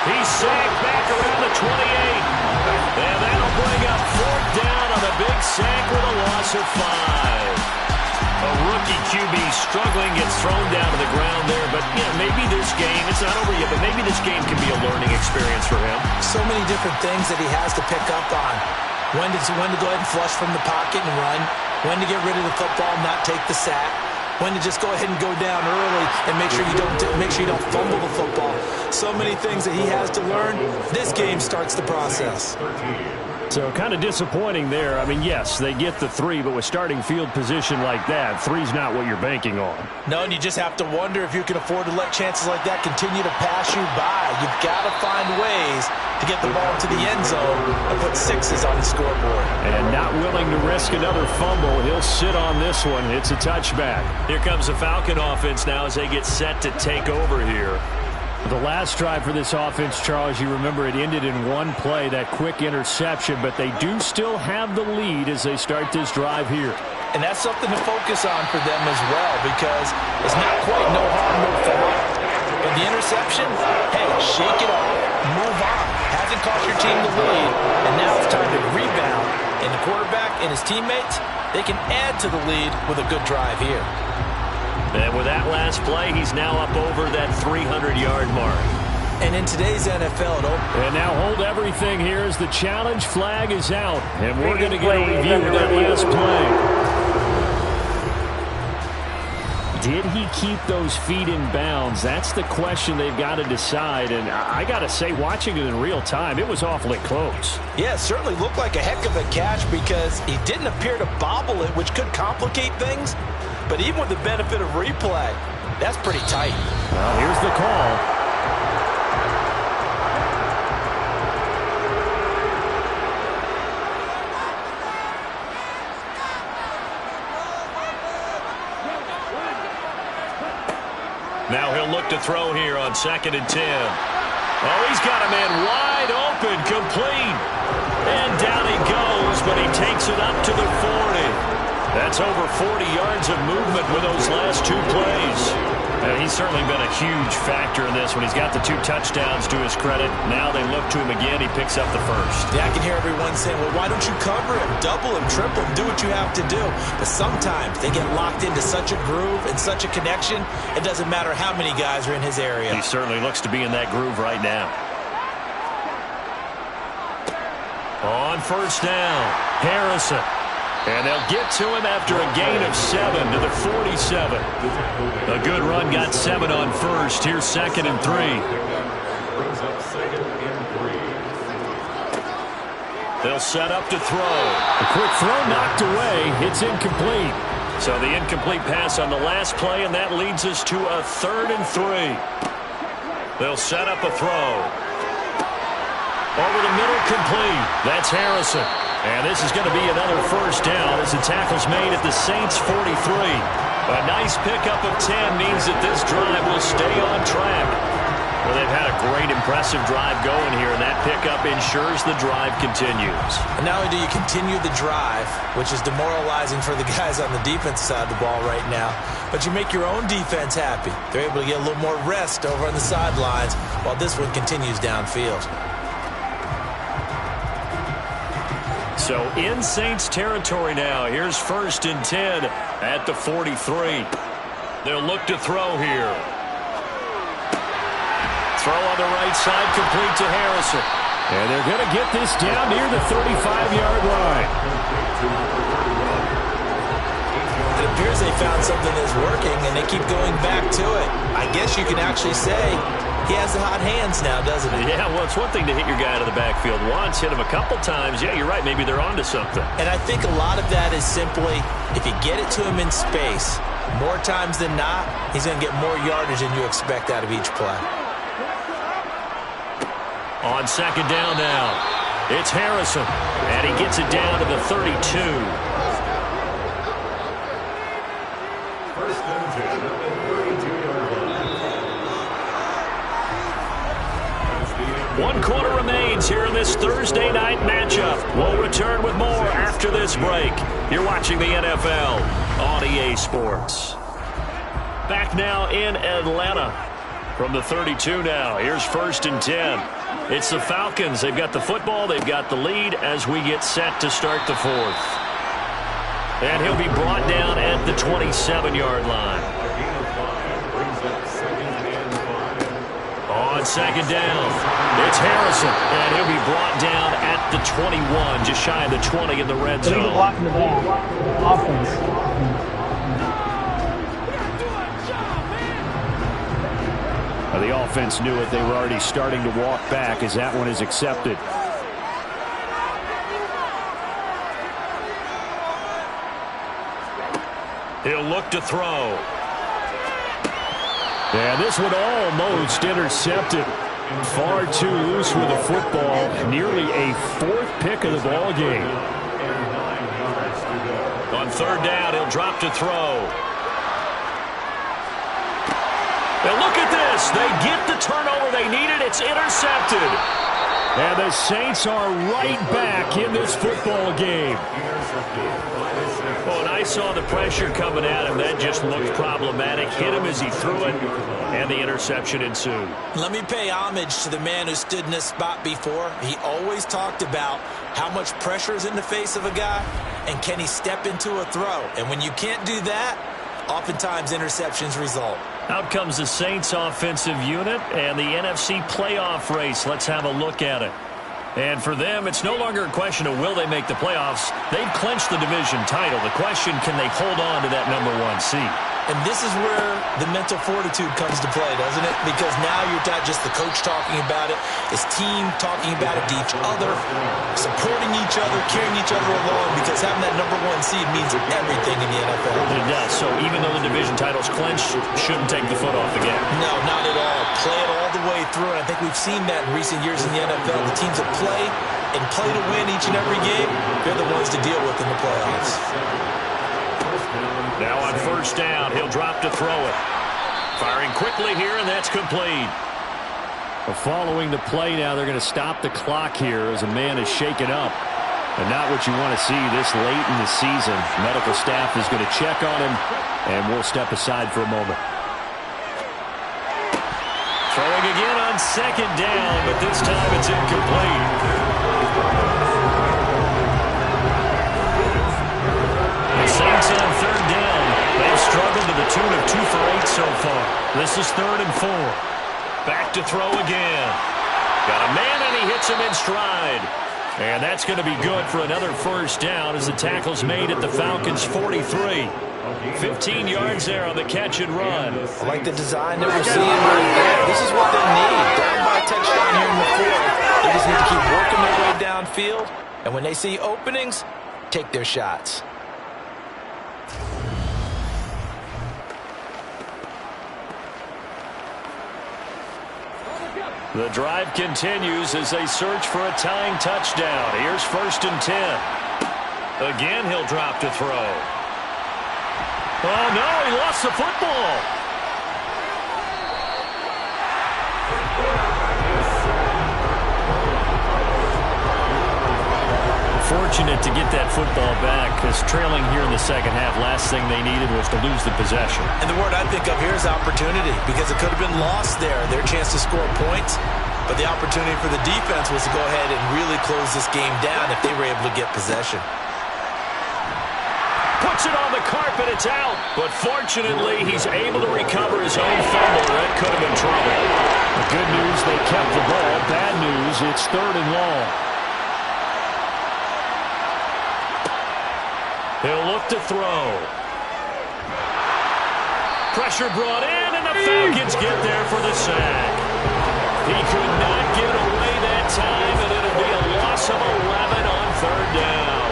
He's sacked back around the 28. And that'll bring up 4th down on a big sack with a loss of 5. A rookie QB struggling, gets thrown down to the ground there. But, maybe this game, it's not over yet, but maybe this game can be a learning experience for him. So many different things that he has to pick up on. When to go ahead and flush from the pocket and run. When to get rid of the football, not take the sack. When to just go ahead and go down early and make sure you don't fumble the football. So many things that he has to learn. This game starts the process. So kind of disappointing there. I mean, yes, they get the 3, but with starting field position like that, 3's not what you're banking on. No, and you just have to wonder if you can afford to let chances like that continue to pass you by. You've got to find ways to get the ball to the end zone and put 6s on the scoreboard. And not willing to risk another fumble. He'll sit on this one. It's a touchback. Here comes the Falcon offense now as they get set to take over here. The last drive for this offense, Charles, you remember it ended in one play, that quick interception, but they do still have the lead as they start this drive here. And that's something to focus on for them as well, because it's not quite no harm, no foul. But the interception, hey, shake it off, move on. Hasn't cost your team the lead, and now it's time to rebound. And the quarterback and his teammates, they can add to the lead with a good drive here. And with that last play, he's now up over that 300-yard mark. And in today's NFL, and now hold everything here as the challenge flag is out. And we're going to get a review of that last play. Did he keep those feet in bounds? That's the question they've got to decide. And I got to say, watching it in real time, it was awfully close. Yeah, it certainly looked like a heck of a catch because he didn't appear to bobble it, which could complicate things. But even with the benefit of replay, that's pretty tight. Well, here's the call. Now he'll look to throw here on 2nd and 10. Oh, he's got a man wide open, complete. And down he goes, but he takes it up to the 40. That's over 40 yards of movement with those last 2 plays. And he's certainly been a huge factor in this one. He's got the 2 touchdowns to his credit. Now they look to him again. He picks up the first. Yeah, I can hear everyone saying, well, why don't you cover him, double him, triple him, do what you have to do. But sometimes they get locked into such a groove and such a connection, it doesn't matter how many guys are in his area. He certainly looks to be in that groove right now. On 1st down, Harrison. And they'll get to him after a gain of 7 to the 47. A good run, got 7 on 1st. Here's 2nd and 3. Brings up 2nd and 3. They'll set up to throw. A quick throw knocked away. It's incomplete. So the incomplete pass on the last play, and that leads us to a 3rd and 3. They'll set up a throw. Over the middle, complete. That's Harrison. And this is going to be another 1st down as the tackle's made at the Saints 43. A nice pickup of 10 means that this drive will stay on track. Well, they've had a great, impressive drive going here, and that pickup ensures the drive continues. And not only do you continue the drive, which is demoralizing for the guys on the defense side of the ball right now, but you make your own defense happy. They're able to get a little more rest over on the sidelines while this one continues downfield. So in Saints territory now. Here's 1st and 10 at the 43. They'll look to throw here. Throw on the right side, complete to Harrison. And they're going to get this down near the 35-yard line. It appears they found something that's working, and they keep going back to it. I guess you can actually say he has the hot hands now, doesn't he? Yeah, well, it's one thing to hit your guy out of the backfield once, hit him a couple times. Yeah, you're right. Maybe they're onto something. And I think a lot of that is simply if you get it to him in space, more times than not, he's going to get more yardage than you expect out of each play. On 2nd down now, it's Harrison, and he gets it down to the 32. 1st and 10 at the 32-yard line. 1 quarter remains here in this Thursday night matchup. We'll return with more after this break. You're watching the NFL on EA Sports. Back now in Atlanta from the 32 now. Here's 1st and 10. It's the Falcons. They've got the football. They've got the lead as we get set to start the 4th. And he'll be brought down at the 27-yard line. On 2nd down, it's Harrison, and he'll be brought down at the 21, just shy of the 20 in the red zone. Block in the back. Offense. The offense knew it. They were already starting to walk back as that one is accepted. He'll look to throw. And this one almost intercepted. Far too loose with the football. Nearly a 4th pick of the ball game. On 3rd down, he'll drop to throw. And look at this. They get the turnover they needed. It's intercepted. And the Saints are right back in this football game. Oh, and I saw the pressure coming at him. That just looked problematic. Hit him as he threw it, and the interception ensued. Let me pay homage to the man who stood in this spot before. He always talked about how much pressure is in the face of a guy, and can he step into a throw. And when you can't do that, oftentimes interceptions result. Out comes the Saints offensive unit and the NFC playoff race. Let's have a look at it. And for them, it's no longer a question of will they make the playoffs. They've clinched the division title. The question, can they hold on to that #1 seed? And this is where the mental fortitude comes to play, doesn't it? Because now you're not just the coach talking about it. It's team talking about it to each other, supporting each other, carrying each other along, because having that #1 seed means everything in the NFL. It does. So even though the division title's clinched, shouldn't take the foot off the gas. No, not at all. Play it all the way through, and I think we've seen that in recent years in the NFL. The teams that play and play to win each and every game, they're the ones to deal with in the playoffs. Now on 1st down, he'll drop to throw it. Firing quickly here, and that's complete. Following the play now, they're going to stop the clock here as a man is shaken up. And not what you want to see this late in the season. Medical staff is going to check on him, and we'll step aside for a moment. Throwing again on 2nd down, but this time it's incomplete. Saints on 3rd down. They've struggled to the tune of 2 for 8 so far. This is 3rd and 4. Back to throw again. Got a man, and he hits him in stride. And that's going to be good for another 1st down as the tackle's made at the Falcons' 43. 15 yards there on the catch and run. I like the design that we're seeing right there. This is what they need. Down by a touchdown here in the 4th. They just need to keep working their way downfield. And when they see openings, take their shots. The drive continues as they search for a tying touchdown. Here's 1st and 10. Again, he'll drop to throw. Oh, no, he lost the football. Fortunate to get that football back, because trailing here in the 2nd half, last thing they needed was to lose the possession. And the word I think of here is opportunity, because it could have been lost there, their chance to score points. But the opportunity for the defense was to go ahead and really close this game down if they were able to get possession. Puts it on the carpet, it's out. But fortunately, he's able to recover his own fumble. That could have been trouble. The good news, they kept the ball. Bad news, it's 3rd and long. He'll look to throw. Pressure brought in, and the Falcons get there for the sack. He could not get away that time, and it'll be a loss of 11 on 3rd down.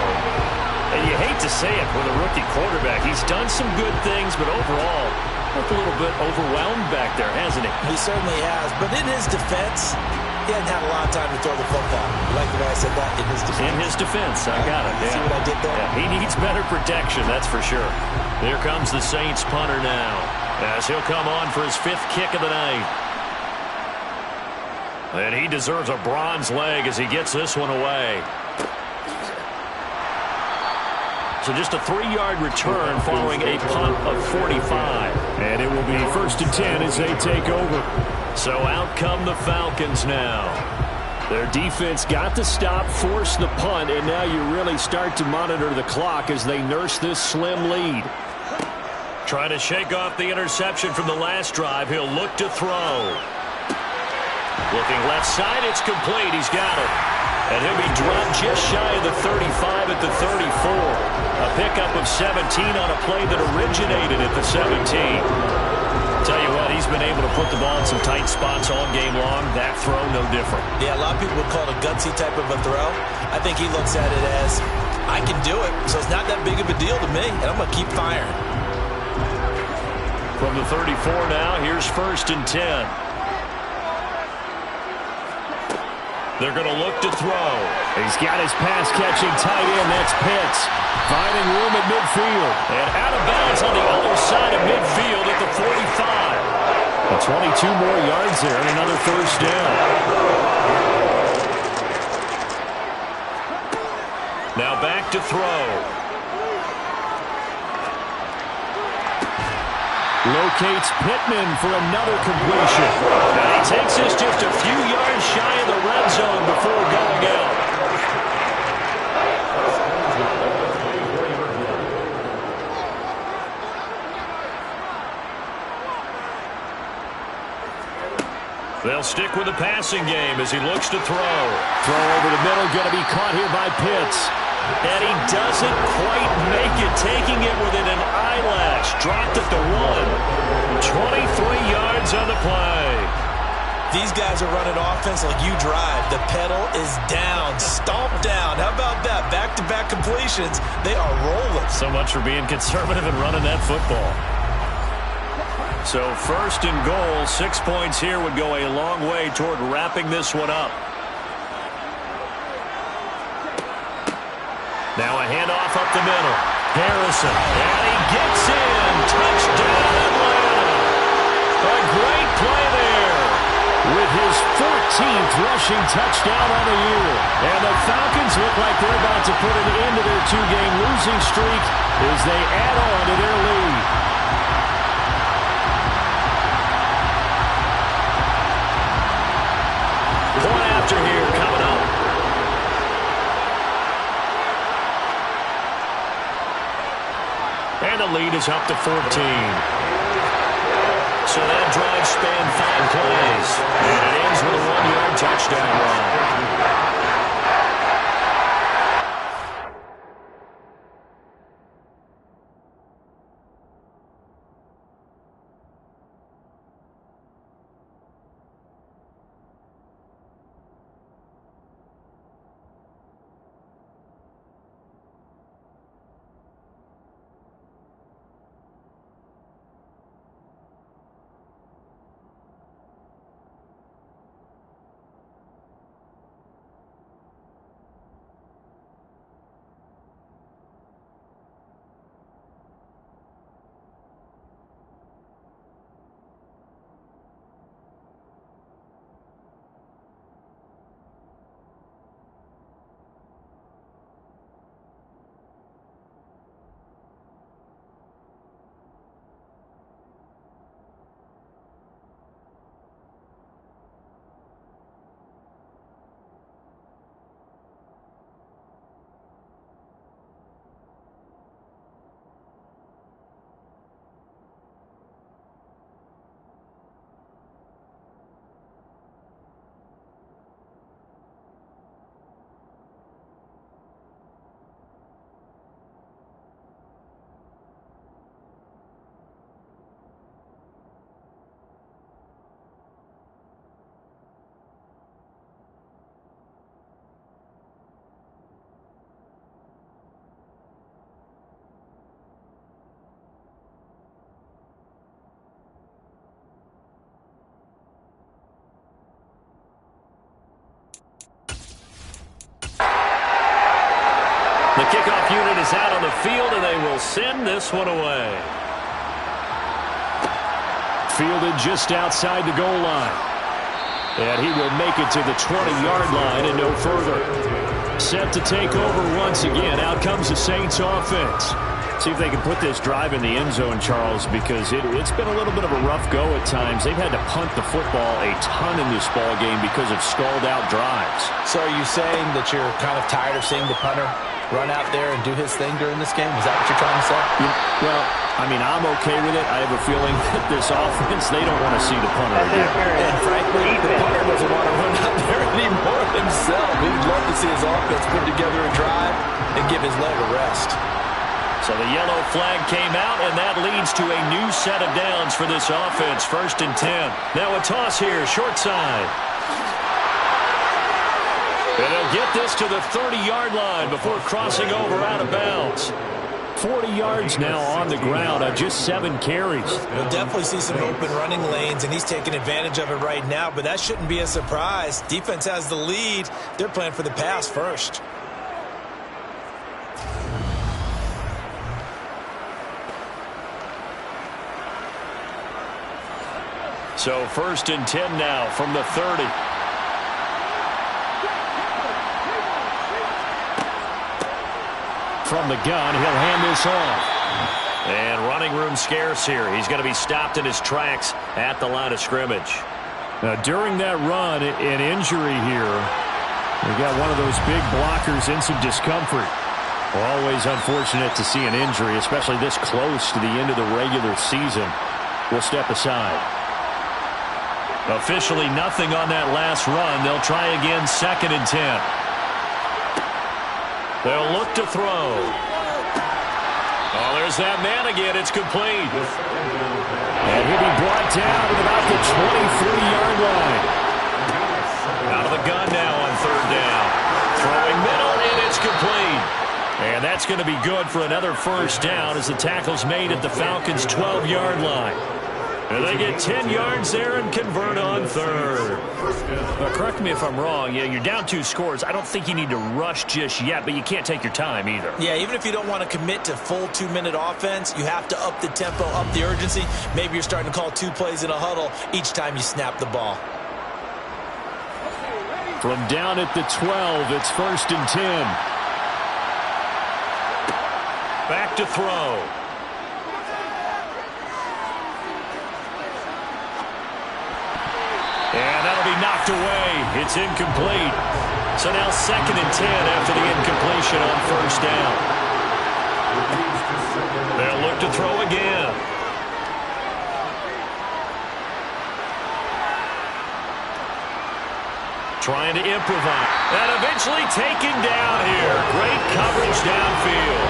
And you hate to say it with a rookie quarterback. He's done some good things, but overall, looked a little bit overwhelmed back there, hasn't he? He certainly has. But in his defense, he hadn't had a lot of time to throw the football. You like the way I said that? In his defense. In his defense, I got it. Yeah. See what I did there? Yeah, he needs better protection, that's for sure. Here comes the Saints punter now, as he'll come on for his 5th kick of the night. And he deserves a bronze leg as he gets this one away. So just a 3-yard return following a punt of 45. And it will be 1st and 10 as they take over. So out come the Falcons now. Their defense got the stop, forced the punt, and now you really start to monitor the clock as they nurse this slim lead. Trying to shake off the interception from the last drive. He'll look to throw. Looking left side, it's complete. He's got it. And he'll be dropped just shy of the 35 at the 34. A pickup of 17 on a play that originated at the 17. Tell you what, he's been able to put the ball in some tight spots all game long. That throw, no different. Yeah, a lot of people would call it a gutsy type of a throw. I think he looks at it as, I can do it, so it's not that big of a deal to me, and I'm going to keep firing. From the 34 now, here's 1st and 10. They're going to look to throw. He's got his pass-catching tight end. That's Pitts. Finding room at midfield. And out of bounds on the other side of midfield at the 45. And 22 more yards there and another 1st down. Now back to throw. Locates Pittman for another completion. And he takes this just a few yards shy of the red zone before going out. They'll stick with the passing game as he looks to throw. Throw over the middle, going to be caught here by Pitts. And he doesn't quite make it, taking it within an eyelash. Dropped at the 1. 23 yards on the play. These guys are running offense like you drive. The pedal is down, stomp down. How about that? Back-to-back completions. They are rolling. So much for being conservative and running that football. So 1st and goal, 6 points here would go a long way toward wrapping this one up. Now a handoff up the middle. Harrison. And he gets in. Touchdown Atlanta. A great play there. With his 14th rushing touchdown on the year. And the Falcons look like they're about to put an end to their 2-game losing streak as they add on to their lead. Point after here coming up. And the lead is up to 14. So that drive spanned 5 plays. And it ends with a 1-yard touchdown run. The kickoff unit is out on the field, and they will send this one away. Fielded just outside the goal line. And he will make it to the 20-yard line and no further. Set to take over once again. Out comes the Saints offense. See if they can put this drive in the end zone, Charles, because it's been a little bit of a rough go at times. They've had to punt the football a ton in this ball game because of stalled-out drives. So are you saying that you're kind of tired of seeing the punter run out there and do his thing during this game? Is that what you're trying to say? Well, I mean, I'm okay with it. I have a feeling that this offense, they don't want to see the punter again. And frankly, the punter doesn't want to run out there anymore himself. He'd love to see his offense put together a drive and give his leg a rest. So the yellow flag came out, and that leads to a new set of downs for this offense. 1st and 10. Now a toss here, short side. And they'll get this to the 30-yard line before crossing over out of bounds. 40 yards now on the ground on just 7 carries. You'll definitely see some open running lanes, and he's taking advantage of it right now, but that shouldn't be a surprise. Defense has the lead. They're playing for the pass first. So 1st and 10 now from the 30. From the gun, he'll hand this off. And running room scarce here. He's going to be stopped in his tracks at the line of scrimmage. Now, during that run, an injury here. We got one of those big blockers in some discomfort. Always unfortunate to see an injury, especially this close to the end of the regular season. We'll step aside. Officially nothing on that last run. They'll try again 2nd and 10. They'll look to throw. Oh, there's that man again. It's complete. And he'll be brought down at about the 23-yard line. Out of the gun now on 3rd down. Throwing middle, and it's complete. And that's going to be good for another 1st down as the tackle's made at the Falcons' 12-yard line. And they get 10 yards there and convert on 3rd. Well, correct me if I'm wrong. Yeah, you're down 2 scores. I don't think you need to rush just yet, but you can't take your time either. Yeah, even if you don't want to commit to full 2-minute offense, you have to up the tempo, up the urgency. Maybe you're starting to call 2 plays in a huddle each time you snap the ball. From down at the 12, it's 1st and 10. Back to throw. And that'll be knocked away. It's incomplete. So now 2nd and 10 after the incompletion on 1st down. They'll look to throw again. Trying to improvise. And eventually taken down here. Great coverage downfield.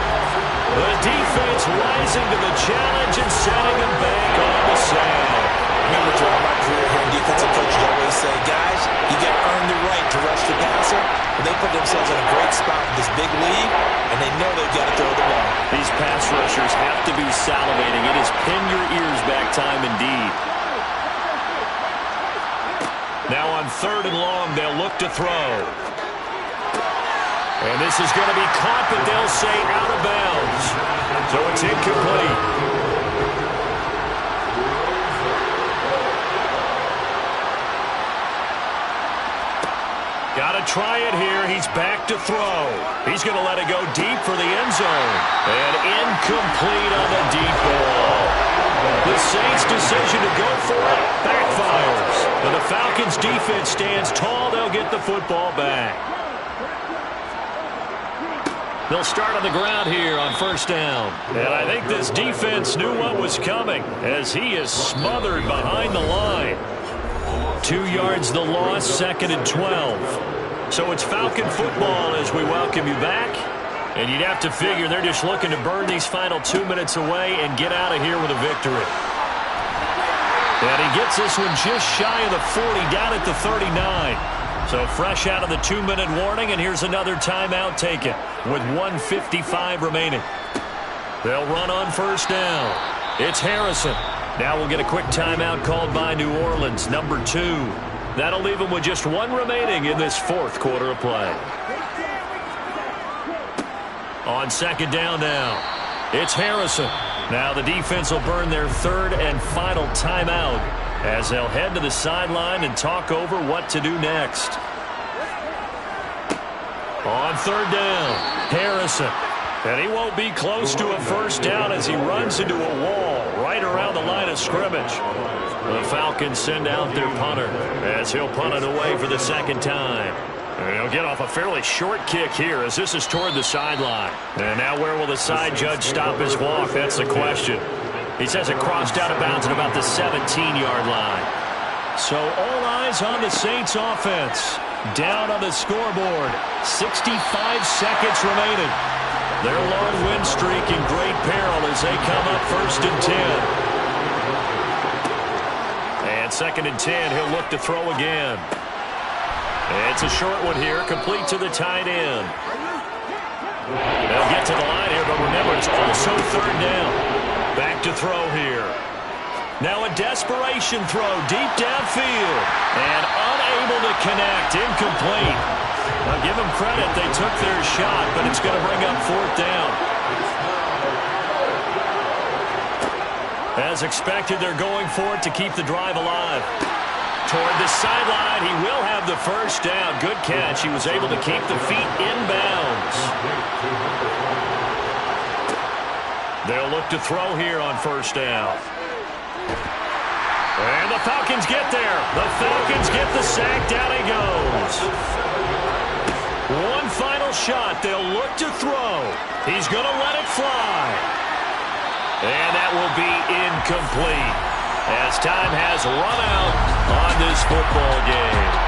The defense rising to the challenge and setting them back on the sand. Remember, throughout my career here in defensive coaches always say, guys, you got to earn the right to rush the passer. But they put themselves in a great spot with this big lead, and they know they've got to throw the ball. These pass rushers have to be salivating. It is pin your ears back time indeed. Now on 3rd and long, they'll look to throw. And this is going to be caught, but they'll say out of bounds. So it's incomplete. Got to try it here. He's back to throw. He's going to let it go deep for the end zone. And incomplete on the deep ball. The Saints' decision to go for it backfires. But the Falcons' defense stands tall. They'll get the football back. They'll start on the ground here on 1st down. And I think this defense knew what was coming as he is smothered behind the line. 2 yards the loss, 2nd and 12. So it's Falcon football as we welcome you back. And you'd have to figure they're just looking to burn these final 2 minutes away and get out of here with a victory. And he gets this one just shy of the 40, down at the 39. So fresh out of the 2-minute warning, and here's another timeout taken with 1:55 remaining. They'll run on 1st down. It's Harrison. Now we'll get a quick timeout called by New Orleans, number 2. That'll leave them with just 1 remaining in this 4th quarter of play. On 2nd down now, it's Harrison. Now the defense will burn their 3rd and final timeout as they'll head to the sideline and talk over what to do next. On third down, Harrison. And he won't be close to a first down as he runs into a wall right around the line of scrimmage. The Falcons send out their punter as he'll punt it away for the second time. And he'll get off a fairly short kick here as this is toward the sideline. And now where will the side judge stop his walk? That's the question. He says it crossed out of bounds at about the 17-yard line. So all eyes on the Saints offense. Down on the scoreboard. 65 seconds remaining. Their long win streak in great peril as they come up 1st and 10. And 2nd and 10, he'll look to throw again. It's a short one here, complete to the tight end. They'll get to the line here, but remember, it's also 3rd down. Back to throw here. Now a desperation throw deep downfield. And unable to connect, incomplete. I'll give them credit, they took their shot, but it's going to bring up 4th down. As expected, they're going for it to keep the drive alive. Toward the sideline, he will have the first down. Good catch. He was able to keep the feet in bounds. They'll look to throw here on 1st down. And the Falcons get there. The Falcons get the sack. Down he goes. One final shot. They'll look to throw. He's going to let it fly. And that will be incomplete as time has run out on this football game.